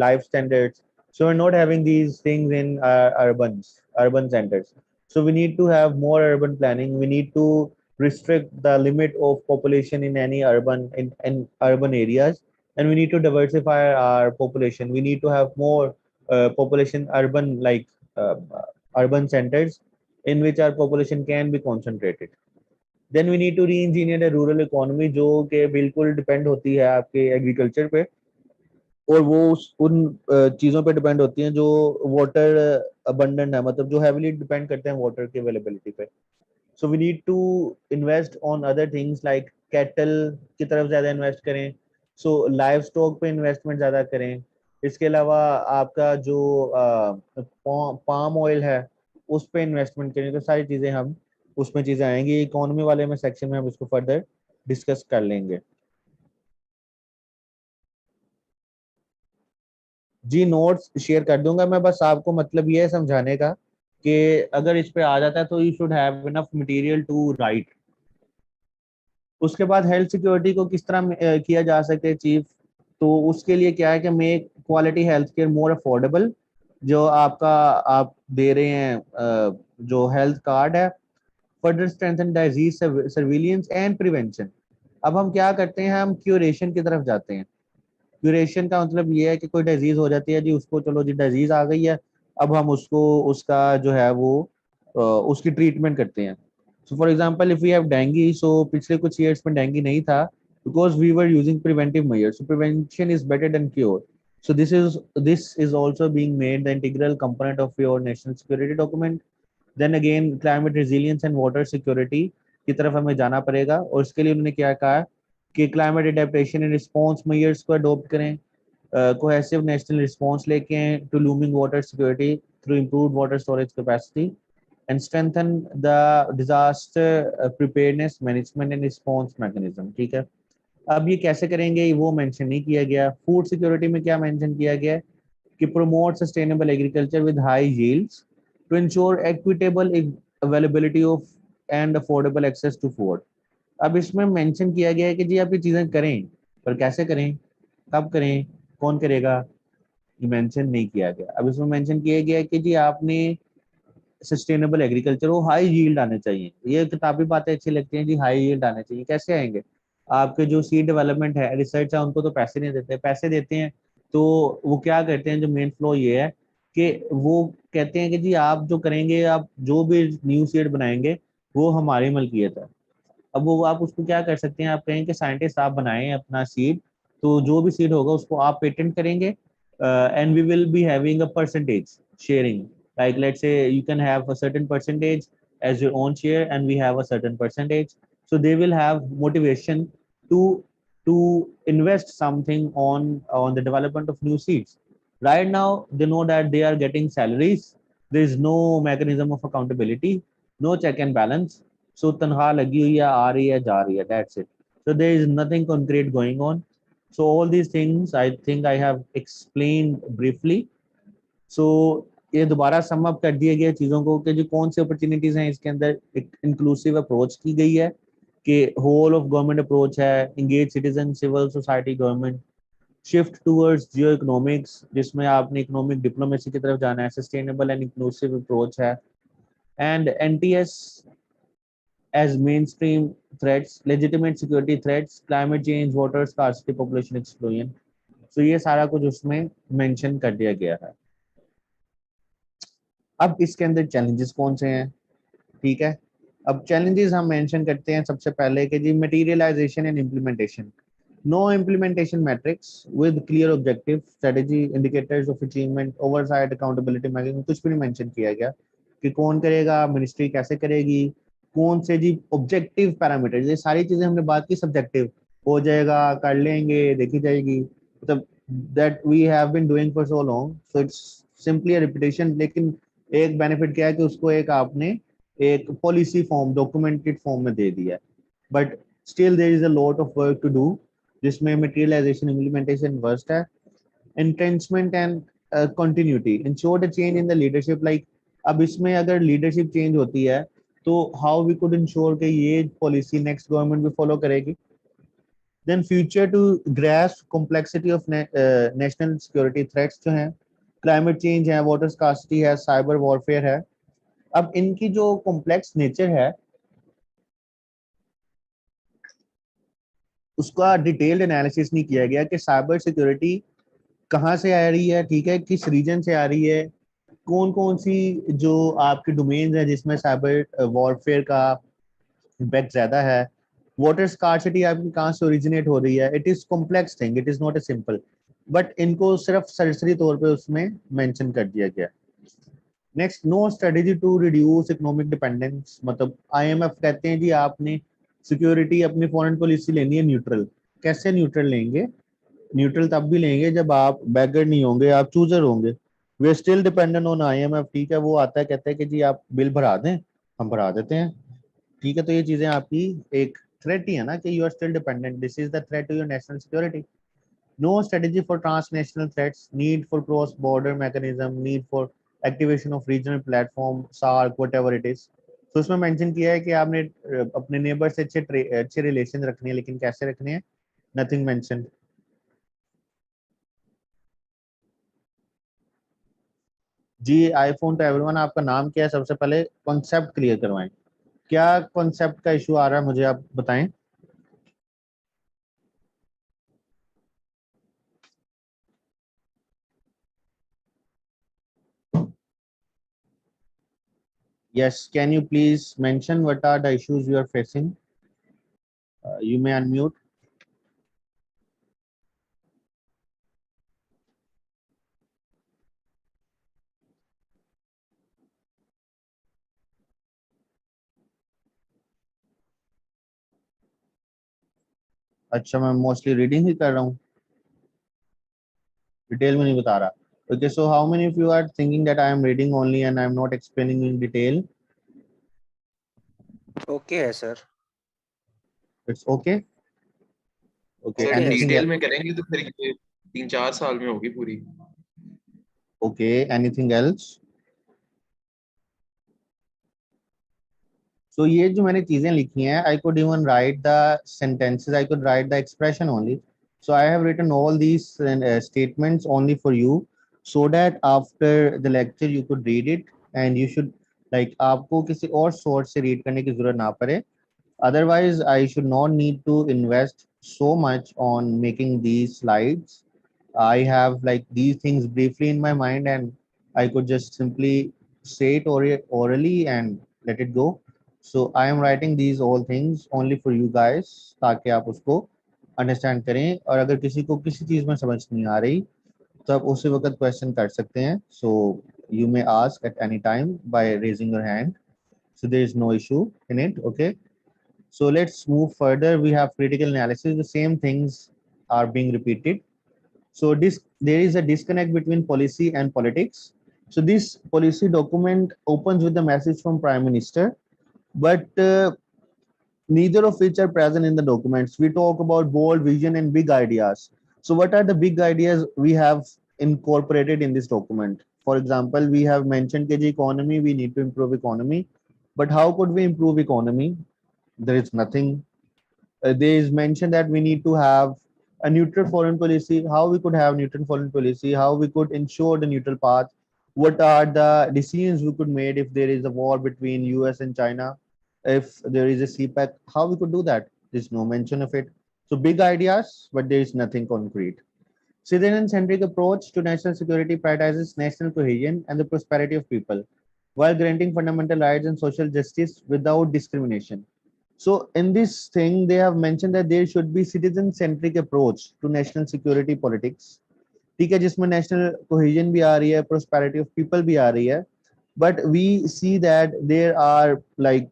life standards. So we're not having these things in urban centers. So we need to have more urban planning. We need to restrict the limit of population in any in urban areas, and we need to diversify our population. We need to have more population urban uh, urban centers in which our population can be concentrated. Then we need to re-engineer the rural economy जो कि बिल्कुल डिपेंड होती है आपके एग्रीकल्चर पे, और वो उन चीज़ों पे डिपेंड होती हैं जो वाटर अबंडेंट है, मतलब जो हैविली डिपेंड करते हैं वाटर की अवेलेबिलिटी पे। So we need to invest on other things like cattle की तरफ ज़्यादा इन्वेस्ट करें, सो लाइव स्टॉक पे इन्वेस्टमेंट ज़्यादा करें। इसके अलावा आपका जो पाम ऑयल है उस पर इन्वेस्टमेंट करें। तो सारी चीज़ें हम उसमें चीज़ें आएंगी, इकोनॉमी वाले में सेक्शन में हम इसको फर्दर डिस्कस कर लेंगे। जी नोट्स शेयर कर दूंगा मैं, बस आपको मतलब ये है समझाने का कि अगर इस पे आ जाता है तो you should have enough material to write. उसके बाद हेल्थ सिक्योरिटी को किस तरह किया जा सकता है चीफ, तो उसके लिए क्या है कि make quality health care more affordable. जो आपका आप दे रहे हैं जो हेल्थ कार्ड है, further strengthen disease surveillance and prevention. अब हम क्या करते हैं, हम क्यूरेशन की तरफ जाते हैं। क्यूरेशन का मतलब ये है कि कोई डिजीज हो जाती है जी, उसको चलो जी डिजीज आ गई है, अब हम उसको उसका जो है वो उसकी ट्रीटमेंट करते हैं। So for example if we have dengue, so पिछले कुछ ईयर्स में डेंगू नहीं था because we were using preventive measures, so prevention is better than cure. So this is also being made the integral component of your national security document. Then again climate resilience and water security की तरफ हमें जाना पड़ेगा, और इसके लिए उन्होंने क्या कहा कि climate adaptation and response measures को अडॉप्ट करें, कोहेसिव नेशनल रिस्पॉन्स लेके आए to looming water security through improved water storage capacity and strengthen the disaster preparedness management and response mechanism. ठीक है, अब ये कैसे करेंगे वो मेंशन नहीं किया गया। फूड सिक्योरिटी में क्या मेंशन किया गया है कि promote sustainable agriculture with high yields to ensure equitable availability of and affordable access to food। अब इसमें मेंशन किया गया है कि जी आप ये चीजें करें, पर कैसे करें, कब करें, कौन करेगा, ये मेंशन नहीं किया गया। अब इसमें मेंशन किया गया है कि जी आपने सस्टेनेबल एग्रीकल्चर, वो हाई यील्ड आने चाहिए। ये किताबी बातें अच्छी लगती हैं जी, हाई यील्ड आने चाहिए, कैसे आएंगे, आपके जो सीड डेवलपमेंट है, रिसर्च है, उनको तो पैसे नहीं देते, पैसे देते हैं तो वो क्या करते हैं, जो मेन फ्लो ये है कि वो कहते हैं कि जी आप जो करेंगे, आप जो भी न्यू सीड बनाएंगे वो हमारी मलकियत है। अब वो आप उसको क्या कर सकते हैं, आप कहें कि साइंटिस्ट आप बनाएं अपना सीड, तो जो भी सीड होगा उसको आप पेटेंट करेंगे, and we will be having a percentage sharing. Like let's say you can have a certain percentage as your own share, and we have a certain percentage. So they will have motivation to invest something on the development of new seeds. Right now, they know that they are getting salaries. There is no mechanism of accountability, no check and balance. So तनख्वाह लगी हुई है, आ रही है, जा रही है. That's it. So there is nothing concrete going on. So all these things I think I have explained briefly. So ये दोबारा सम अप कर दिए गए चीज़ों को कि जो कौन सी अपॉर्चुनिटीज हैं इसके अंदर. एक इंक्लूसिव अप्रोच की गई है कि होल ऑफ गवर्नमेंट अप्रोच है, engage citizen, civil society, government, shift towards geo economics जिसमें आपने इकोनॉमिक डिप्लोमेसी की तरफ जाना है, सस्टेनेबल एंड इंक्लूसिव अप्रोच है, and NTS as mainstream threats, legitimate security threats, climate change, water scarcity, population explosion. So ये सारा कुछ उसमें मेंशन कर दिया गया है. अब इसके अंदर चैलेंजेस कौन से हैं, ठीक है. अब चैलेंजेस हम मेंशन करते हैं सबसे पहले कि जी materialisation and implementation. No implementation matrix with clear objective, strategy, indicators of achievement, oversight, accountability mechanism, कुछ भी नहीं मेंशन किया गया कि कौन करेगा, मिनिस्ट्री कैसे करेगी, कौन से जी ऑब्जेक्टिव पैरामीटर्स. ये सारी चीजें हमने बात की, सब्जेक्टिव हो जाएगा, कर लेंगे, देखी जाएगी, मतलब that we have been doing for so long. So it's simply a repetition. लेकिन एक बेनिफिट क्या है कि उसको एक आपने एक पॉलिसी फॉर्म, डॉक्यूमेंटेड फॉर्म में दे दिया है. But still there is a lot of work to do, जिसमें मटेरियलाइजेशन, इम्प्लीमेंटेशन वर्स्ट है. entrenchment and continuity, ensure the change in the leadership. Like अब इसमें अगर लीडरशिप चेंज होती है तो हाउ वी कुड इंश्योर कि ये पॉलिसी नेक्स्ट गवर्नमेंट भी फॉलो करेगी. Then future to grasp complexity of national security threats जो हैं, क्लाइमेट चेंज है, वाटर स्कार्सिटी है, साइबर वॉरफेयर है. अब इनकी जो कॉम्प्लेक्स नेचर है उसका डिटेल्ड एनालिसिस नहीं किया गया कि साइबर सिक्योरिटी कहाँ से आ रही है, ठीक है, किस रीजन से आ रही है, कौन कौन सी जो आपकी डोमेन्स है जिसमें साइबर वॉरफेयर का इम्पैक्ट ज्यादा है, वाटर स्कार्सिटी आपकी कहाँ से ओरिजिनेट हो रही है. It is complex thing, it is not a simple. But इनको सिर्फ सरसरी तौर पे उसमें मेंशन कर दिया गया. Next, no strategy to reduce economic dependence. मतलब आईएमएफ कहते हैं जी आपने सिक्योरिटी अपनी फॉरेन पॉलिसी लेनी है न्यूट्रल. कैसे न्यूट्रल लेंगे? न्यूट्रल तब भी लेंगे जब आप बैगर नहीं होंगे, आप चूजर होंगे. वे स्टिल डिपेंडेंट ऑन आईएमएफ, ठीक है. वो आता है, कहता है कि जी आप बिल भरा दें, हम भरा देते हैं, ठीक है. तो ये चीजें आपकी एक थ्रेट ही है ना कि you are still dependent. This is the threat to your national security. No strategy for transnational threats, need for cross border mechanism, need for activation of regional platform, SAARC, whatever it is. तो उसमें मेंशन किया है कि आपने अपने नेबर से अच्छे रिलेशन रखने हैं, लेकिन कैसे रखने हैं, नथिंग मेंशन. जी आईफोन टू एवरीवन, आपका नाम क्या है? सबसे पहले कॉन्सेप्ट क्लियर करवाएं. क्या कॉन्सेप्ट का इशू आ रहा है, मुझे आप बताएं. Yes, can you please mention what are the issues you are facing. You may unmute. अच्छा, मैं मोस्टली रीडिंग ही कर रहा हूँ, डिटेल में नहीं बता रहा. Okay, so how many of you are thinking that I am reading only and I am not explaining in detail? Okay है sir. It's okay. Okay, okay sir है एनीथिंग सर. डिटेल में करेंगे तो फिर ये 3-4 साल में होगी पूरी. Okay, anything else? So ये जो मैंने चीजें लिखी हैं, I could even write the sentences, I could write the expression only. So I have written all these statements only for you, so that after the lecture you could read it and you should, like, आपको किसी और source से read करने की जरूरत ना पड़े. Otherwise, I should not need to invest so much on making these slides. I have like these things briefly in my mind, and I could just simply say it orally and let it go. So I am writing these all things only for you guys, ताकि आप उसको understand करें. और अगर किसी को किसी चीज में समझ नहीं आ रही तो आप उसी वक्त क्वेश्चन कर सकते हैं. So you may ask at any time by raising your hand. So there is no issue in it. Okay. So let's move further. We have critical analysis. The same things are being repeated. So there is a disconnect between policy and politics. So this policy document opens with a message from Prime Minister, but neither of which are present in the documents. We talk about bold vision and big ideas. So what are the big ideas we have incorporated in this document? For example, we have mentioned KG economy, we need to improve economy. But how could we improve economy? There is nothing. There is mentioned that we need to have a neutral foreign policy. How we could have neutral foreign policy? How we could ensure the neutral path? What are the decisions we could make if there is a war between US and China? If there is a CPEC, how we could do that? There's no mention of it. So big ideas, but there is nothing concrete. Citizen-centric approach to national security prioritizes national cohesion and the prosperity of people, while granting fundamental rights and social justice without discrimination. So in this thing, they have mentioned that there should be citizen-centric approach to national security politics. ठीक है, जिसमें national cohesion भी आ रही है, prosperity of people भी आ रही है, but we see that there are like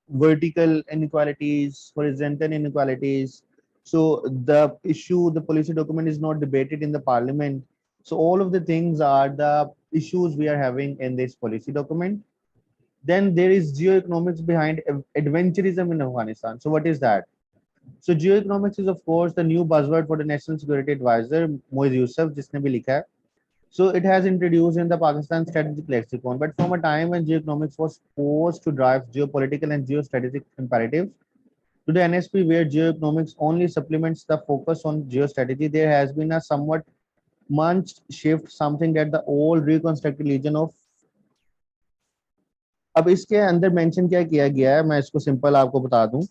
vertical inequalities, horizontal inequalities. So the issue, the policy document is not debated in the parliament. So all of the things are the issues we are having in this policy document. Then there is geoeconomics behind adventurism in Afghanistan. So what is that? So geoeconomics is of course the new buzzword for the National Security Advisor Moiz Yusuf, जिसने भी लिखा है. So it has introduced in the Pakistan strategic lexicon, but from a time when geoeconomics was supposed to drive geopolitical and geostrategic imperatives, to the NSP where geoeconomics only supplements the focus on geostrategy, there has been a somewhat munched shift, something that the old reconstructed legion of. अब इसके अंदर मेंशन क्या किया गया है, मैं इसको सिंपल आपको बता दूं.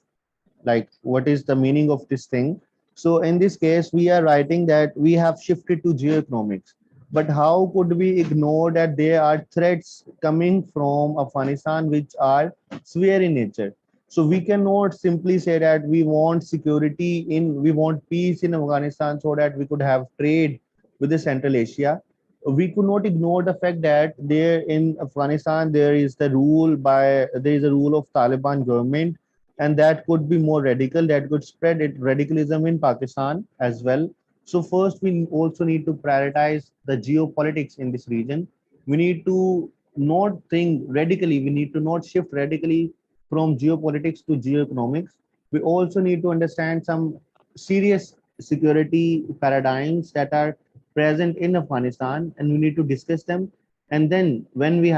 Like what is the meaning of this thing? So in this case we are writing that we have shifted to geoeconomics, but how could we ignore that there are threats coming from Afghanistan which are severe in nature? So we cannot simply say that we want security in, we want peace in Afghanistan so that we could have trade with the Central Asia. We could not ignore the fact that there in Afghanistan there is the rule by, there is a rule of Taliban government, and that could be more radical, that could spread it radicalism in Pakistan as well. So first we also need to prioritize the geopolitics in this region. We need to not think radically, we need to not shift radically from geopolitics to geoeconomics. We also need to understand some serious security paradigms that are present in Afghanistan, and we need to discuss them. And then when we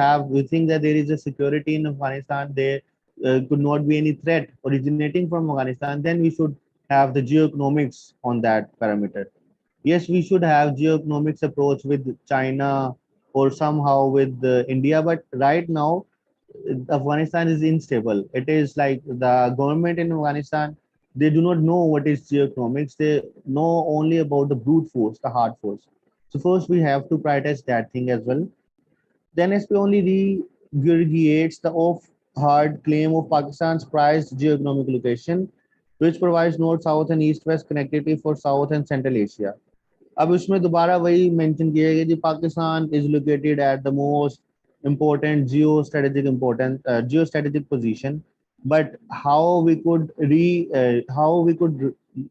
think that there is a security in Afghanistan, there could not be any threat originating from Afghanistan, then we should have the geoeconomics on that parameter. Yes, we should have geoeconomics approach with China or somehow with India, but right now Afghanistan is unstable. It is like the government in Afghanistan, they do not know what is geoeconomics. They know only about the brute force, the hard force. So first we have to prioritize that thing as well. Then NSP only regurgitates the off-hard claim of Pakistan's prized geoeconomic location, which provides north, south, and east-west connectivity for South and Central Asia. अब इसमें दोबारा वही मेंशन किया गया कि Pakistan is located at the most important geostrategic position, but how we could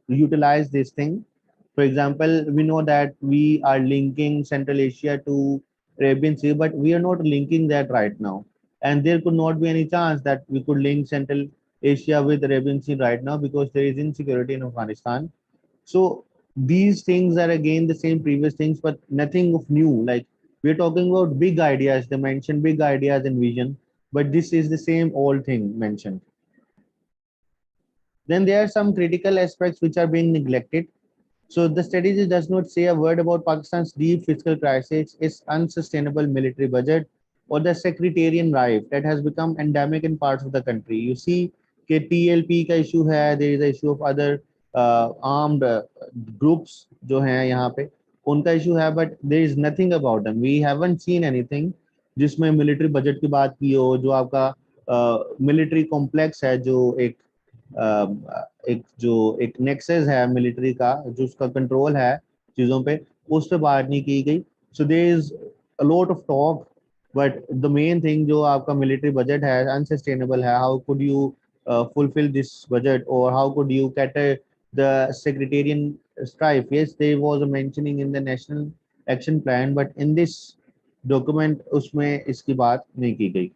utilize this thing. For example, we know that we are linking Central Asia to Arabian Sea, but we are not linking that right now, and there could not be any chance that we could link Central Asia with Arabian Sea right now because there is insecurity in Afghanistan. So these things are again the same previous things, but nothing of new. Like we're talking about big ideas, they mentioned big ideas and vision, but this is the same old thing mentioned. Then there are some critical aspects which are being neglected. So the strategy does not say a word about Pakistan's deep fiscal crisis, its unsustainable military budget, or the sectarian rife that has become endemic in parts of the country. You see, TLP का issue है, there is a issue of other armed groups जो हैं यहाँ पे, उनका issue है, but there is nothing about them. We haven't seen anything जिसमें military budget की बात की हो, जो आपका military complex है, जो एक जो एक नेक्सस है मिलिट्री का, जो उसका कंट्रोल है चीजों पे, उस पे बात नहीं की गई. So there is a lot of talk, but the main thing जो आपका military budget है unsustainable है. How could you fulfill this budget, or how could you cater the sectarian strife? Yes, there was a mentioning in the national action plan, but in this document उसमें इसकी बात नहीं की गई.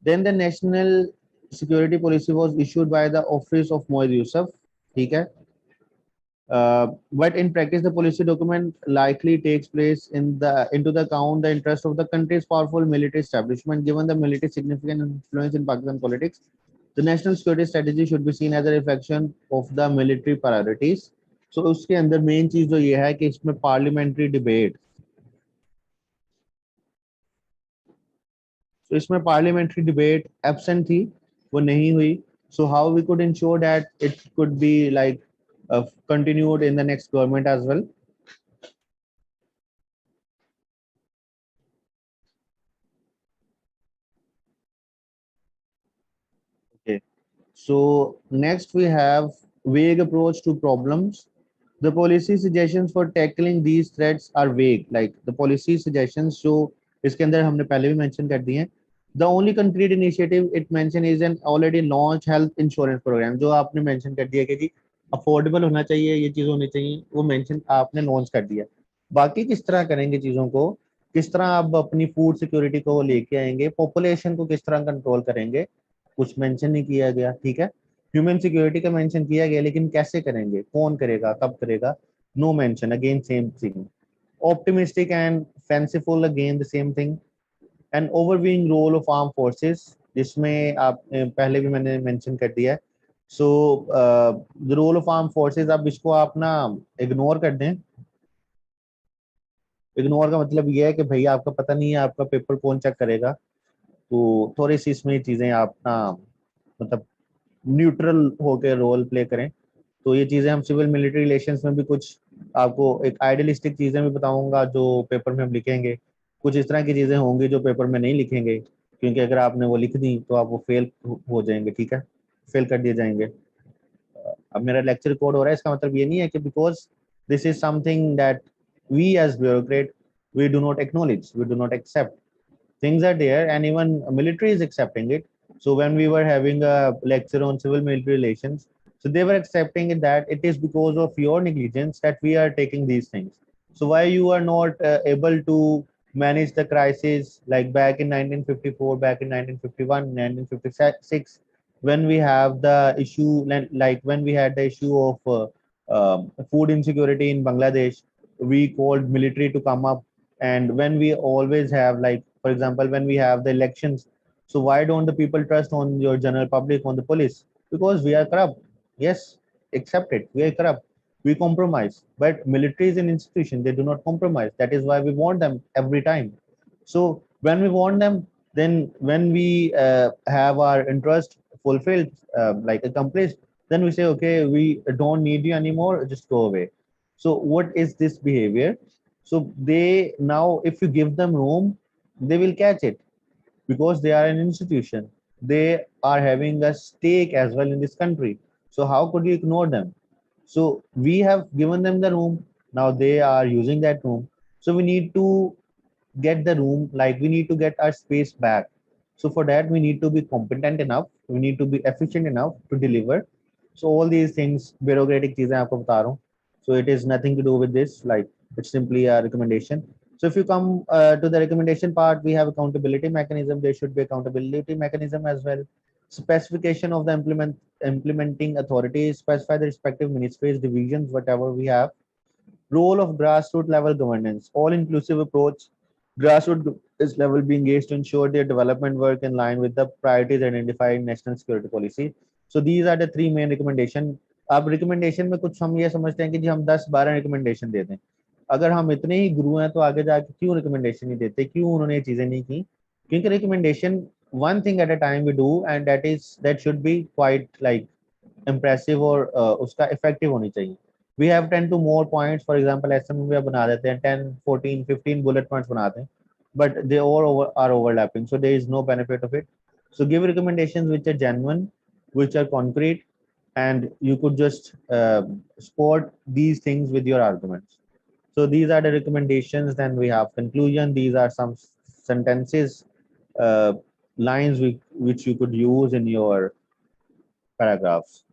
Then the national security policy was issued by the office of Moiz Yusuf. ठीक है. But in practice, the policy document likely takes place in the into the account the interest of the country's powerful military establishment. Given the military significant influence in Pakistan politics, the national security strategy should be seen as a reflection of the military priorities. So उसके अंदर मेन चीज जो ये है कि इसमें पार्लियामेंट्री डिबेट, तो इसमें पार्लियामेंट्री डिबेट एब्सेंट थी, वो नहीं हुई. So how we could ensure that it could be like continued in the next government as well? Okay. So next we have vague approach to problems. The policy suggestions for tackling these threats are vague. Like the policy suggestions, जो इसके अंदर हमने पहले भी mention कर दिए हैं. The only concrete initiative it mention is an already launched health insurance program. जो आपने mention कर दिया कि जी affordable होना चाहिए, ये चीज होनी चाहिए, वो mention आपने launch कर दिया. बाकी किस तरह करेंगे चीजों को, किस तरह आप अपनी फूड सिक्योरिटी को लेके आएंगे, पॉपुलेशन को किस तरह कंट्रोल करेंगे, कुछ मेंशन नहीं किया गया. ठीक है. ह्यूमन सिक्योरिटी का मेंशन किया गया, लेकिन कैसे करेंगे, कौन करेगा, कब करेगा, no mention. Again same thing. Optimistic and fanciful, again the same thing. And overviewing role of arm forces, जिसमें आप पहले भी मैंने मेंशन कर दिया है. So the role of arm forces, अब इसको आप ना इग्नोर कर दें. इग्नोर का मतलब ये है कि भैया आपका पता नहीं है आपका पेपर कौन चेक करेगा, तो थोड़ी सी इसमें चीजें आप ना मतलब न्यूट्रल होकर रोल प्ले करें. तो ये चीजें हम सिविल मिलिट्री रिलेशंस में भी कुछ आपको एक आइडियलिस्टिक चीजें भी बताऊंगा जो पेपर में हम लिखेंगे. कुछ इस तरह की चीजें होंगी जो पेपर में नहीं लिखेंगे, क्योंकि अगर आपने वो लिख दी तो आप वो फेल हो जाएंगे. ठीक है, फेल कर दिए जाएंगे. अब मेरा लेक्चर रिकॉर्ड हो रहा है, इसका मतलब ये नहीं है कि because this is something that we as bureaucrat we do not acknowledge, we do not accept. Things are there and even military is accepting it. So when we were having a lecture on civil military relations, so they were accepting it that it is because of your negligence that we are taking these things. So why you are not able to manage the crisis like back in 1954, back in 1951, 1956, when we have the issue like when we had the issue of food insecurity in Bangladesh, we called military to come up. And when we always have, like for example, when we have the elections, so why don't the people trust on your general public, on the police? Because we are corrupt. Yes, accept it, we are corrupt, we compromise. But military is an institution, they do not compromise. That is why we want them every time. So when we want them, then when we have our interest fulfilled, like accomplished, then we say, okay, we don't need you anymore, just go away. So what is this behavior? So they now, if you give them room, they will catch it because they are an institution. They are having a stake as well in this country. So how could you ignore them? So we have given them the room. Now they are using that room. So we need to get the room, like we need to get our space back. So for that, we need to be competent enough. We need to be efficient enough to deliver. So all these things, bureaucratic चीजें आपको बता रहा हूँ. So it is nothing to do with this. Like it's simply a recommendation. So if you come to the recommendation part, we have accountability mechanism. There should be accountability mechanism as well. Specification of the implementing authorities, specify the respective ministries, divisions, whatever we have. Role of grassroots level governance, all inclusive approach. Grassroots level be engaged to ensure their development work in line with the priorities identified in national security policy. So these are the three main recommendation. अब रिकमेंडेशन में कुछ हम ये समझते हैं कि जी हम 10-12 रिकमेंडेशन दे दें. अगर हम इतने ही गुरु हैं तो आगे जाके क्यों रिकमेंडेशन नहीं देते, क्यों उन्होंने ये चीजें नहीं की? क्योंकि recommendation one thing at a time we do, and that should be quite like impressive, और उसका इफेक्टिव होनी चाहिए. We have 10 to more points, for example SM में बना देते हैं 10, 14, 15 bullet points बनाते हैं, but they all are overlapping, so there is no benefit of it. So give recommendations which are genuine, which are concrete, and you could just support these things with your arguments. So these are the recommendations. Then we have conclusion. These are some sentences, lines which you could use in your paragraphs.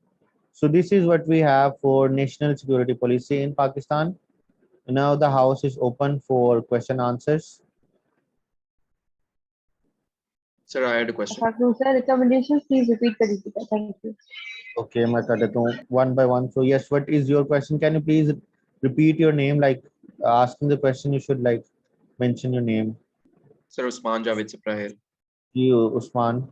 So this is what we have for national security policy in Pakistan. Now the house is open for question answers. Sir, I had a question. Sir, recommendations, please repeat the repeater. Thank you. Okay, मैं कर देता हूँ one by one. So yes, what is your question? Can you please repeat your name? Like asking the question, you should like mention your name. Sir, Usman Javed Saprahil. You, Usman.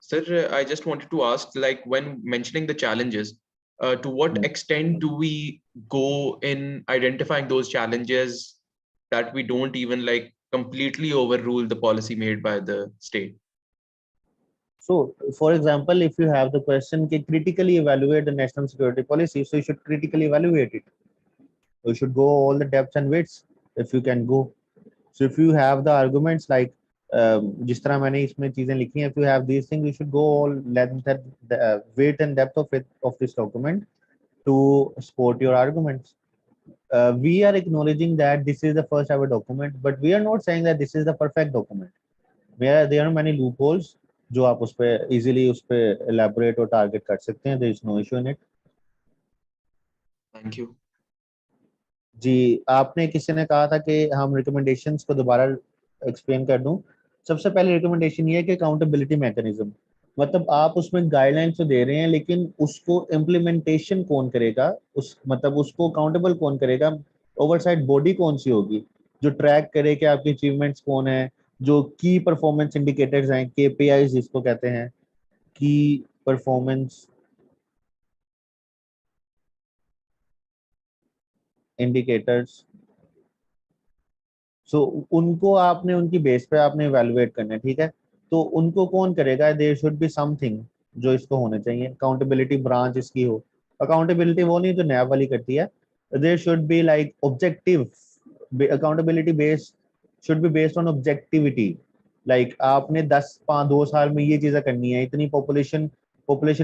Sir, I just wanted to ask, like, when mentioning the challenges, to what extent do we go in identifying those challenges that we don't even like completely overrule the policy made by the state? So, for example, if you have the question, can critically evaluate the national security policy, so you should critically evaluate it. You should go all the depths and widths if you can go. So, if you have the arguments like जिस तरह मैंने इसमें चीजें लिखी हैं, if you have these things, you should go all length and width and depth of it of this document to support your arguments. We are acknowledging that this is the first ever document, but we are not saying that this is the perfect document. There are many loopholes जो आप उस पे easily उस पे elaborate और target कर सकते हैं. There is no issue in it. Thank you. जी, आपने किसी ने कहा था कि हम recommendations को दोबारा explain कर दूं. सबसे पहले recommendation ये है कि accountability mechanism, मतलब आप उसमें गाइडलाइंस तो दे रहे हैं, लेकिन उसको इम्प्लीमेंटेशन कौन करेगा, उस मतलब उसको अकाउंटेबल कौन करेगा, ओवरसाइट बॉडी कौन सी होगी जो ट्रैक करे कि आपकी अचीवमेंट्स कौन है, जो की परफॉर्मेंस इंडिकेटर्स हैं, केपीआईज जिसको कहते हैं, की परफॉर्मेंस इंडिकेटर्स. सो उनको आपने उनकी बेस पे आपने इवेलुएट करना है, ठीक है. तो उनको कौन करेगा, देयर शुड बी समथिंग जो इसको होना चाहिए, अकाउंटेबिलिटी ब्रांच इसकी हो. अकाउंटेबिलिटी वो नहीं जो नैब वाली करती है. There should be like objective accountability based, should be based on objectivity. Like आपने 2 साल में ये चीजें करनी है, इतनी पॉपुलेशन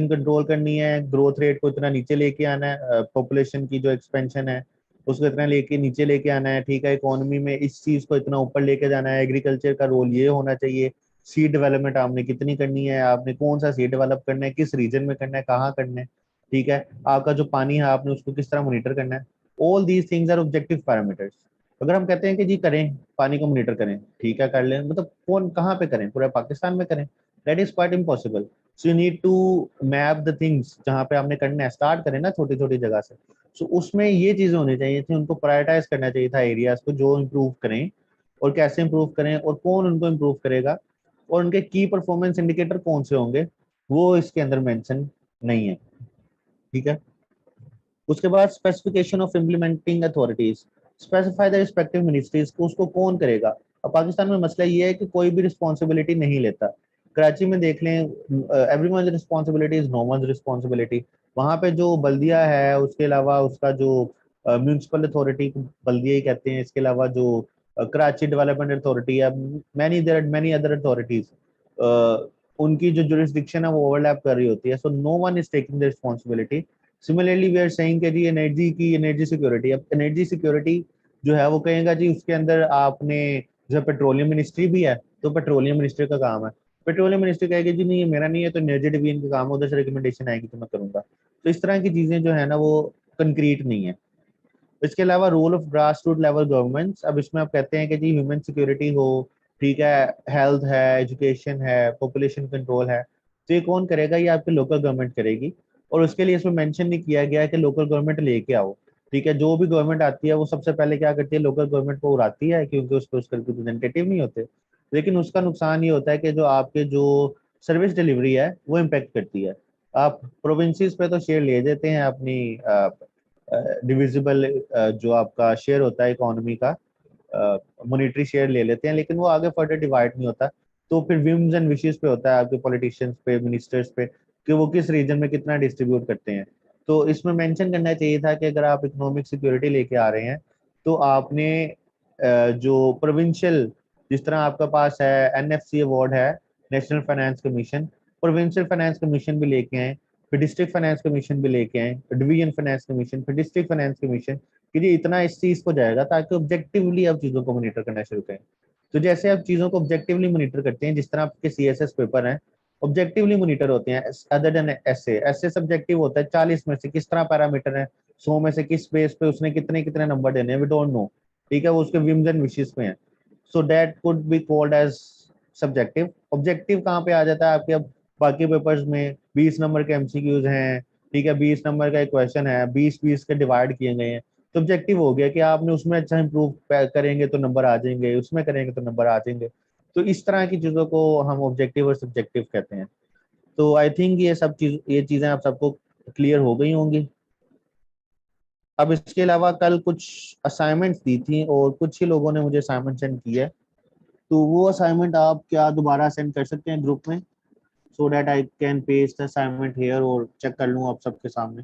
कंट्रोल करनी है, ग्रोथ रेट को इतना नीचे लेके आना है, पॉपुलेशन की जो एक्सपेंशन है उसको इतना लेके नीचे लेके आना है, ठीक है. इकोनॉमी में इस चीज को इतना ऊपर लेके जाना है, एग्रीकल्चर का रोल ये होना चाहिए, सीड डेवलपमेंट आपने कितनी करनी है, आपने कौन सा सीड डेवलप करना है, किस रीजन में करना है, कहाँ करना है, ठीक है. आपका जो पानी है आपने उसको किस तरह मॉनिटर करना है. All these things are objective parameters. अगर हम कहते हैं कि जी करें, पानी को मॉनिटर करें, ठीक है कर लें, मतलब कौन कहाँ पे करें, पूरे पाकिस्तान में करें, that is quite impossible. So you need to map the things जहाँ पे आपने करना है, स्टार्ट करें ना छोटी छोटी जगह से. सो उसमें ये चीजें होनी चाहिए थी, उनको प्रायोरिटाइज करना चाहिए था एरियाज को जो इम्प्रूव करें और कैसे इम्प्रूव करें और कौन उनको इम्प्रूव करेगा और उनके की परफॉर्मेंस इंडिकेटर कौन से होंगे, वो इसके अंदर मेंशन नहीं है, ठीक है. उसके बाद specification of implementing authorities, specify the respective ministries को, उसको कौन करेगा. अब पाकिस्तान में मसला ये है कि कोई भी रिस्पॉन्सिबिलिटी नहीं लेता. कराची में देख लें, everyone's responsibility is no one's responsibility. वहाँ पे जो बल्दिया है, उसके अलावा उसका जो म्यूनसिपल अथॉरिटी बल्दिया ही कहते हैं, इसके अलावा जो कराची डेवलपमेंट अथॉरिटी है, many there many other authorities, उनकी जो जुरिस्डिक्शन है वो ओवरलैप कर रही होती है. So no one is taking the responsibility. Similarly we are saying कि जी एनर्जी सिक्योरिटी, अब एनर्जी सिक्योरिटी जो है वो कहेगा जी उसके अंदर आपने, जब पेट्रोलियम मिनिस्ट्री भी है तो पेट्रोलियम मिनिस्ट्री का काम है, पेट्रोलियम मिनिस्ट्री कहेगी जी नहीं ये मेरा नहीं है, तो एनर्जी डिवीजन का काम है, उधर से रिकमेंडेशन आएगी तो मैं करूंगा. तो इस तरह की चीजें जो है ना वो कंक्रीट नहीं है. इसके अलावा role of grass root level governments, अब इसमें आप कहते हैं कि जी ह्यूमन सिक्योरिटी हो, ठीक है, हेल्थ है, एजुकेशन है, पॉपुलेशन कंट्रोल है, तो ये कौन करेगा, ये आपकी लोकल गवर्नमेंट करेगी. और उसके लिए इसमें मेंशन नहीं किया गया कि लोकल गवर्नमेंट लेके आओ, ठीक है. जो भी गवर्नमेंट आती है वो सबसे पहले क्या करती है, लोकल गवर्नमेंट को उड़ाती है, क्योंकि उसको उसका रिप्रेजेंटेटिव नहीं होते. लेकिन उसका नुकसान ये होता है कि जो आपके जो सर्विस डिलीवरी है वो इम्पेक्ट करती है. आप प्रोविंसेस पे तो शेयर ले देते हैं अपनी डिविजिबल जो आपका शेयर होता है इकोनॉमी का, मॉनेटरी शेयर ले लेते हैं, लेकिन वो आगे फर्दर डिवाइड नहीं होता. तो फिर विम्स एंड विशेस पे होता है आपके पॉलिटिशियंस पे, मिनिस्टर्स पे, कि वो किस रीजन में कितना डिस्ट्रीब्यूट करते हैं. तो इसमें मेंशन करना चाहिए था कि अगर आप इकोनॉमिक सिक्योरिटी लेके आ रहे हैं तो आपने जो प्रोविंशियल, जिस तरह आपके पास है एनएफसी अवार्ड है, national finance commission, provincial finance commission भी लेके आए, फिर डिस्ट्रिक्ट फाइनेंस कमीशन भी लेके आए, डिवीजन फाइनेंस कमीशन, फिर डिस्ट्रिक्ट फाइनेंस कमीशन. कि जी इतना इस चीज को जाएगा, ताकि ऑब्जेक्टिवली आप चीजों को मॉनिटर करना शुरू करें। तो जैसे आप चीजों को ऑब्जेक्टिवली मॉनिटर करते हैं, जिस तरह आपके सीएसएस पेपर हैं ऑब्जेक्टिवली मॉनिटर होते हैं, other than essay. Essay subjective होता है, 40 में से किस तरह पैरामीटर है, 100 में से किस बेस पे उसने कितने कितने नंबर देने हैं, वी डोंट नो, ठीक है, वो उसके विम्स एंड विशेस पे हैं। So that could be called as subjective. Objective कहाँ पे आ जाता है आपके, अब बाकी पेपर्स में 20 नंबर के एमसीक्यूज हैं, ठीक है, 20 नंबर का एक क्वेश्चन है, 20-20 के डिवाइड किए गए हैं, तो ऑब्जेक्टिव हो गया कि आपने उसमें अच्छा इंप्रूव करेंगे तो नंबर आ जाएंगे, उसमें करेंगे तो नंबर आ जाएंगे। तो इस तरह की चीजों को हम ऑब्जेक्टिव और सब्जेक्टिव कहते हैं। तो आई थिंक ये चीजें आप सबको क्लियर हो गई होंगी। अब इसके अलावा कल कुछ असाइनमेंट्स दी थी और कुछ ही लोगों ने मुझे असाइनमेंट सेंड किया है, तो वो असाइनमेंट आप क्या दोबारा सेंड कर सकते हैं ग्रुप में, so that I can paste the assignment here और चेक कर लूँ आप सबके सामने।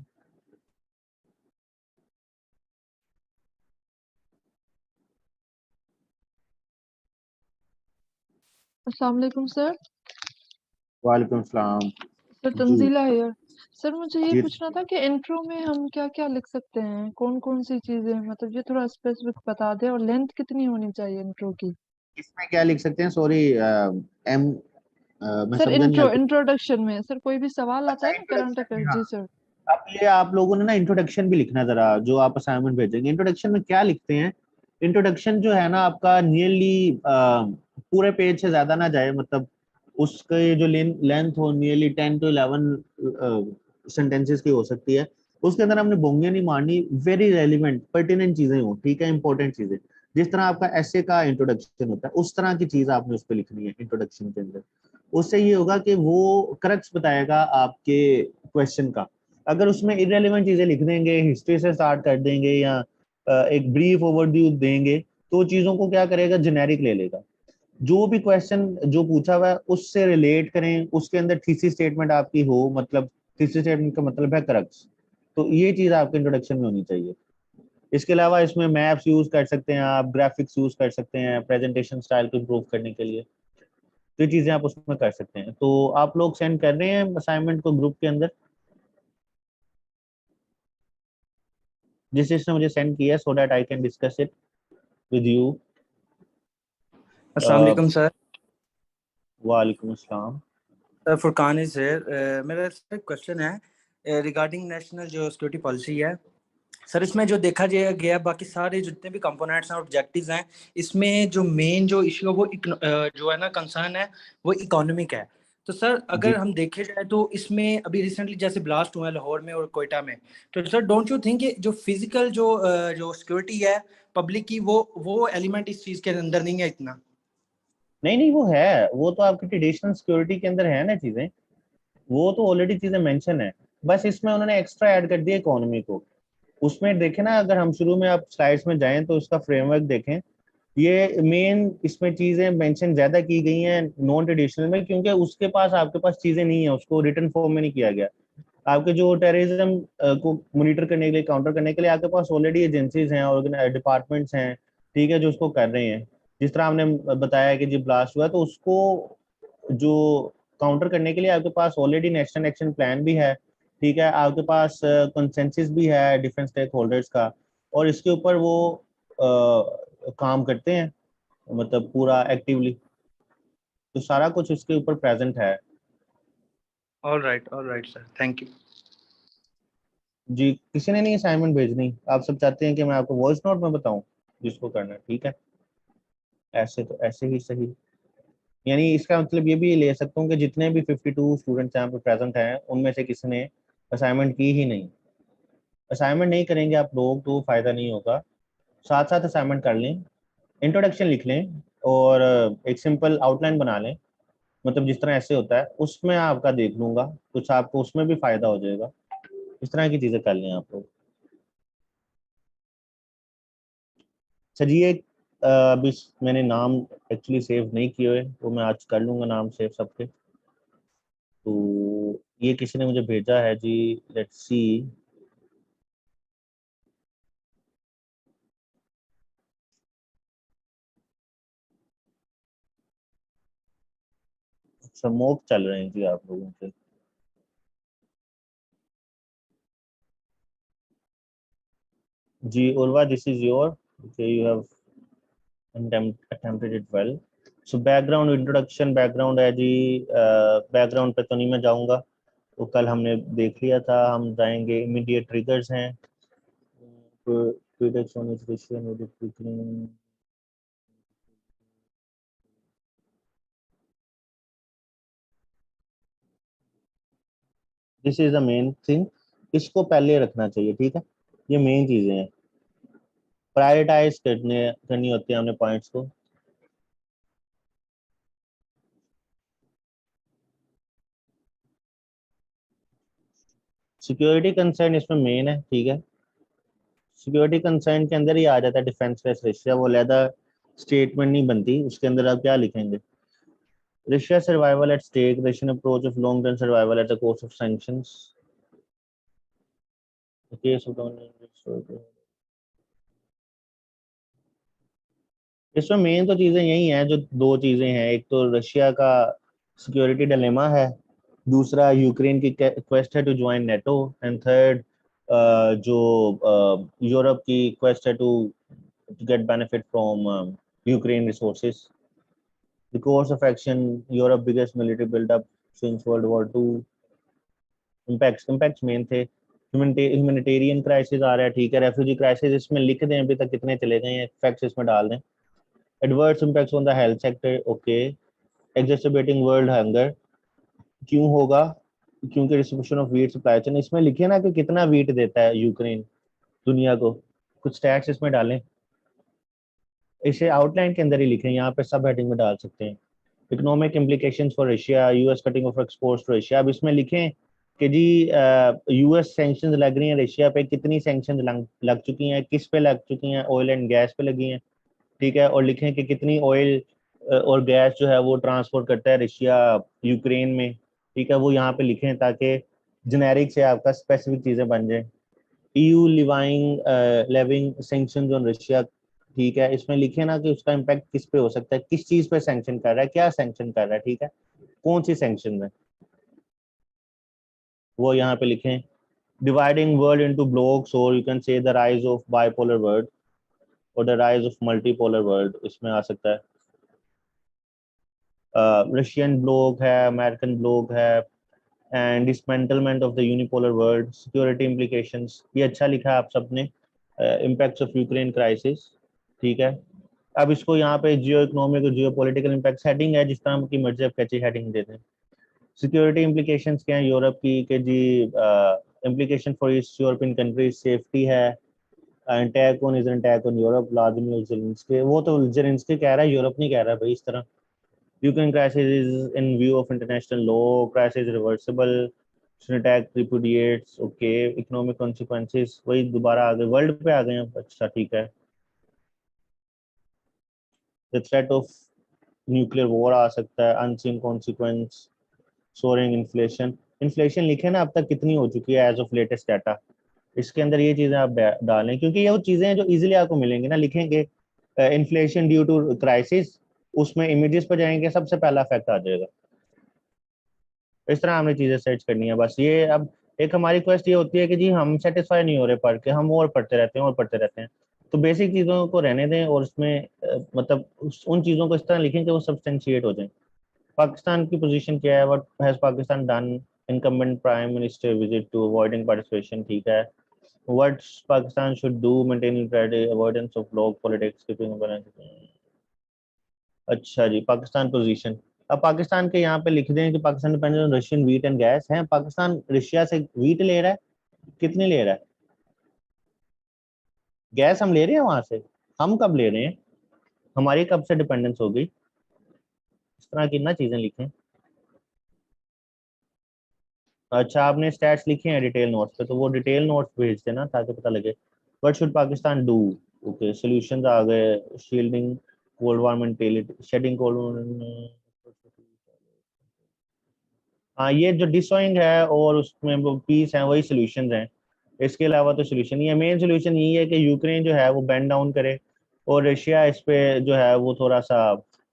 अस्सलाम वालेकुम सर। वालेकुम सलाम। सर जी तंजीला हियर। सर मुझे ये जी। पूछना था कि इंट्रो में हम क्या क्या लिख सकते हैं, कौन कौन सी चीजें, मतलब ये थोड़ा स्पेसिफिक बता दें, और लेंथ कितनी होनी चाहिए इंट्रो की। इसमें क्या लिख सकते हैं, सॉरी मैं सर समझा नहीं आपको। इंट्रोडक्शन में सर कोई भी सवाल आता अच्छा, है ना करंट इंट्रोडक्शन अफेयर, में, हाँ। जी सर। अब ये आप लोगों ने ना इंट्रोडक्शन भी लिखना जरा, जो आप असाइनमेंट भेजेंगे इंट्रोडक्शन में क्या लिखते हैं। इंट्रोडक्शन जो है ना आपका नियरली पूरे पेज से ज्यादा ना जाए, मतलब उसके जो लेंथ हो नियरली 10 to 11 सेंटेंसेस की हो सकती है। उसके अंदर हमने बोंगे नहीं मारनी, वेरी रेलिवेंट पर्टिनेंट चीजें हो, ठीक है, इंपॉर्टेंट चीजें। जिस तरह आपका ऐसे का इंट्रोडक्शन होता है उस तरह की चीज आपने उस पर लिखनी है इंट्रोडक्शन के अंदर। उससे ये होगा कि वो करक्स बताएगा आपके क्वेश्चन का। अगर उसमें इरेलीवेंट चीजें लिख देंगे, हिस्ट्री से स्टार्ट कर देंगे या एक ब्रीफ ओवरव्यू देंगे, तो चीजों को क्या करेगा, जेनेरिक ले लेगा। जो भी क्वेश्चन जो पूछा हुआ है उससे रिलेट करें, उसके अंदर थीसिस स्टेटमेंट आपकी हो, मतलब थीसिस स्टेटमेंट का मतलब है करक्स। तो ये चीज आपके इंट्रोडक्शन में होनी चाहिए। इसके अलावा इसमें मैप्स यूज कर सकते हैं आप, ग्राफिक्स यूज कर सकते हैं प्रेजेंटेशन स्टाइल को इम्प्रूव करने के लिए। तो ये चीजें आप उसमें कर सकते हैं। तो आप लोग सेंड कर रहे हैं असाइनमेंट को ग्रुप के अंदर, जिसने मुझे सेंड किया, so that I can discuss it with you. अस्सलाम वालेकुम सर। वालेकुम अस्सलाम। Sir Furqan is here. मेरा सर क्वेश्चन है रिगार्डिंग नेशनल जो सिक्योरिटी पॉलिसी है। सर इसमें जो देखा गया बाकी सारे जितने भी कंपोनेंट्स हैं, ऑब्जेक्टिव्स हैं, इसमें जो मेन जो इश्यू है वो जो है ना कंसर्न है वो इकोनॉमिक है। तो सर जी अगर हम देखे जाए तो इसमें अभी रिसेंटली जैसे ब्लास्ट हुआ है लाहौर में और कोयटा में, तो सर डोंट यू थिंक जो फिजिकल जो सिक्योरिटी है पब्लिक की, वो एलिमेंट इस चीज के अंदर नहीं है इतना। नहीं नहीं, वो है, वो तो आपकी ट्रेडिशनल सिक्योरिटी के अंदर है ना चीजें, वो तो ऑलरेडी चीजें मेंशन है। बस इसमें उन्होंने एक्स्ट्रा ऐड कर दिया इकोनॉमी को। उसमें देखें ना, अगर हम शुरू में आप स्लाइड्स में जाएं तो उसका फ्रेमवर्क देखें, ये मेन इसमें चीजें मेंशन ज्यादा की गई हैं नॉन ट्रेडिशनल में, क्योंकि उसके पास आपके पास चीजें नहीं है, उसको रिटर्न फॉर्म में नहीं किया गया। आपके जो टेररिज्म को मॉनिटर करने के लिए, काउंटर करने के लिए आपके पास ऑलरेडी एजेंसीज हैं और डिपार्टमेंट्स हैं, ठीक है, जो उसको कर रहे हैं। जिस तरह हमने बताया कि जी ब्लास्ट हुआ, तो उसको जो काउंटर करने के लिए आपके पास ऑलरेडी नेशनल एक्शन प्लान भी है, ठीक है, आपके पास कंसेंसस भी है डिफरेंट स्टेक होल्डर्स का, और इसके ऊपर वो काम करते हैं, मतलब पूरा एक्टिवली। तो सारा कुछ उसके ऊपर प्रेजेंट है। All right sir, thank you. जी, किसी ने नहीं असाइनमेंट भेजनी, आप सब चाहते हैं कि मैं आपको वॉइस नोट में बताऊं जिसको करना है, ठीक है, ऐसे तो ऐसे ही सही। यानी इसका मतलब ये भी ले सकता हूँ कि जितने भी 52 स्टूडेंट्स यहाँ पे प्रेजेंट हैं उनमें से किसी ने असाइनमेंट की ही नहीं। असाइनमेंट नहीं करेंगे आप लोग तो फायदा नहीं होगा, साथ साथ असाइनमेंट कर लें, इंट्रोडक्शन लिख लें और एक सिंपल आउटलाइन बना लें, मतलब जिस तरह ऐसे होता है उसमें आपका देख लूंगा, कुछ आपको उसमें भी फायदा हो जाएगा। इस तरह की चीजें कर लें आप लोग। चलिए, अभी मैंने नाम एक्चुअली सेव नहीं किए हुए, तो मैं आज कर लूंगा नाम सेव सबके। तो ये किसी ने मुझे भेजा है जी, लेट्स सी। अच्छा, मॉक चल रहे हैं जी आप लोगों के। जी Urwa, this is your, okay you have attempted it well. So background introduction, background है जी, बैकग्राउंड पे तो नहीं मैं जाऊंगा, वो कल हमने देख लिया था। हम जाएंगे, इमीडिएट ट्रिगर्स हैं, this is the main thing, इसको पहले रखना चाहिए, ठीक है। ये मेन चीजें हैं, प्रायोरिटाइज करनी होती है हमने पॉइंट्स को। सिक्योरिटी कंसर्न इसमें मेन है, ठीक है। सिक्योरिटी कंसर्न के अंदर ही आ जाता है डिफेंसलेस रशिया, वो लैदा स्टेटमेंट नहीं बनती, उसके अंदर आप क्या लिखेंगे? Russia survival at stake, Russian approach of long term survival at the cost of sanctions, the case of इसमें मेन तो चीजें यही हैं, जो दो चीजें हैं, एक तो रशिया का सिक्योरिटी डिलेमा है, दूसरा यूक्रेन की क्वेस्ट है to join NATO, and third जो यूरोप की क्वेस्ट है to get benefit from Ukraine resources. The course of action, Europe biggest military buildup since world war two. Impacts main थे, ह्यूमैनिटेरियन क्राइसिस आ रहा है, ठीक है, रेफ्यूजी क्राइसिस इसमें लिख दें, अभी तक कितने चले गए हैं, फैक्ट्स इसमें डाल दें। Adverse impacts on the health sector, okay. Exacerbating world hunger, क्यों होगा? क्योंकि distribution of wheat supply chain, इसमें लिखे ना कि कितना वीट देता है यूक्रेन दुनिया को, कुछ स्टैट्स इसमें डालें, इसे आउटलाइन के अंदर ही लिखें, यहाँ पे सब हेडिंग में डाल सकते हैं। Economic implications for Russia, US cutting off exports to Russia, अब इसमें लिखें कि जी यूएस सैंक्शंस लग रही हैं रशिया पे, कितनी सैंक्शंस लग चुकी हैं, किस पे लग चुकी हैं? ऑयल एंड गैस पे लगी हैं, ठीक है। और लिखें कि कितनी ऑयल और गैस जो है वो ट्रांसपोर्ट करता है रशिया यूक्रेन में, ठीक है, वो यहाँ पे लिखें ताकि जेनेरिक से आपका स्पेसिफिक चीज़ें बन जाएं। EU levying sanctions on Russia, ठीक है, इसमें लिखे ना कि उसका इम्पैक्ट किस पे हो सकता है, किस चीज़ पे सैंक्शन कर रहा है, क्या सैंक्शन कर रहा है, ठीक है, कौन सी सैंक्शन है वो यहाँ पे लिखें। डिवाइडिंग वर्ल्ड इनटू ब्लॉक्स, और you can say the rise of bipolar world और the rise of multipolar world, इसमें आ सकता है। रशियन ब्लॉक है, अमेरिकन ब्लॉक है, and dismantlement of the unipolar world, security implications, ये अच्छा लिखा है आप सबने। इम्पैक्ट्स ऑफ यूक्रेन क्राइसिस, ठीक है। अब इसको यहाँ पे जियो इकोनॉमिक और जियो पॉलिटिकल इम्पैक्ट हेडिंग है, जिस तरह की मर्जी आप कैची हेडिंग देते हैं। सिक्योरिटी इम्प्लीकेशंस क्या है यूरोप की, कि जी implication for east European countries, safety है, attack on is attack on Europe, Vladimir Zelensky, वो तो ज़ेलेंस्की कह रहा है, यूरोप नहीं कह रहा भाई इस तरह। Ukraine crisis is in view of international law, crisis reversible, attack repudiates, okay, economic consequences, वही दोबारा आ गए, वर्ल्ड पे आ गए हैं, अच्छा ठीक है। The threat of nuclear war आ सकता है, unseen consequence, soaring inflation, inflation लिखे ना अब तक कितनी हो चुकी है एज ऑफ लेटेस्ट डाटा, इसके अंदर ये चीजें आप डालें, क्योंकि ये वो चीजें हैं जो इजीली आपको मिलेंगी ना। लिखेंगे इन्फ्लेशन ड्यू टू क्राइसिस, उसमें इमेजेस पर जाएंगे, सबसे पहला इफेक्ट आ जाएगा। इस तरह हमने चीजें सर्च करनी है बस। ये अब एक हमारी क्वेस्ट ये होती है कि जी हम सेटिस्फाई नहीं हो रहे पढ़ के, हम और पढ़ते रहते हैं और पढ़ते रहते हैं, तो बेसिक चीज़ों को रहने दें और उसमें मतलब उन चीज़ों को इस तरह लिखें कि वो सब्सटेंशिएट हो जाए। पाकिस्तान की पोजीशन क्या है, what has Pakistan done, incumbent prime minister visit to avoiding participation, ठीक है। What Pakistan should do, maintaining neutrality, avoidance of bloc politics, keeping balance. अच्छा जी, पाकिस्तान पोजीशन, अब पाकिस्तान के यहाँ पे लिख दें कि Pakistan dependent on Russian wheat and gas है। पाकिस्तान रशिया से व्हीट ले रहा है, कितनी ले रहा है? गैस हम ले रहे हैं वहां से, हम कब ले रहे हैं, हमारी कब से डिपेंडेंस हो गई? इस तरह की ना चीजें लिखें। अच्छा, आपने स्टैट्स लिखे हैं डिटेल नोट्स पे, तो वो डिटेल नोट्स भेज देना ताकि पता लगे। What should Pakistan do, okay, solutions आ गए, shielding cold war mentality, shedding cold, हाँ ये जो डिसोइंग है और उसमें वो पीस है वही सोल्यूशन हैं। इसके अलावा तो सोल्यूशन ये मेन सोल्यूशन यही है कि यूक्रेन जो है वो बैंड डाउन करे और रशिया इस पे जो है वो थोड़ा सा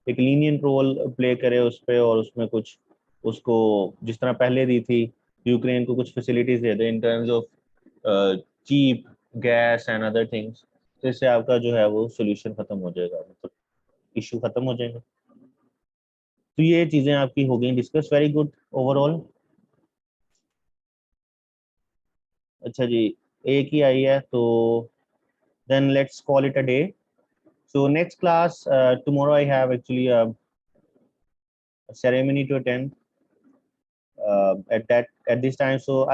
एक लीनियंट रोल प्ले करे उस पे, और उसमें कुछ उसको जिस तरह पहले दी थी यूक्रेन को कुछ फैसिलिटीज दे दे in terms of cheap gas and other things, तो इससे आपका जो है वो सोल्यूशन खत्म हो जाएगा, मतलब इशू खत्म हो जाएगा। तो ये चीजें आपकी हो गई डिस्कस, वेरी गुड ओवरऑल। अच्छा जी, एक ही आई है तो then let's call it a day. So next class, tomorrow I have actually a ceremony to attend at this time. So I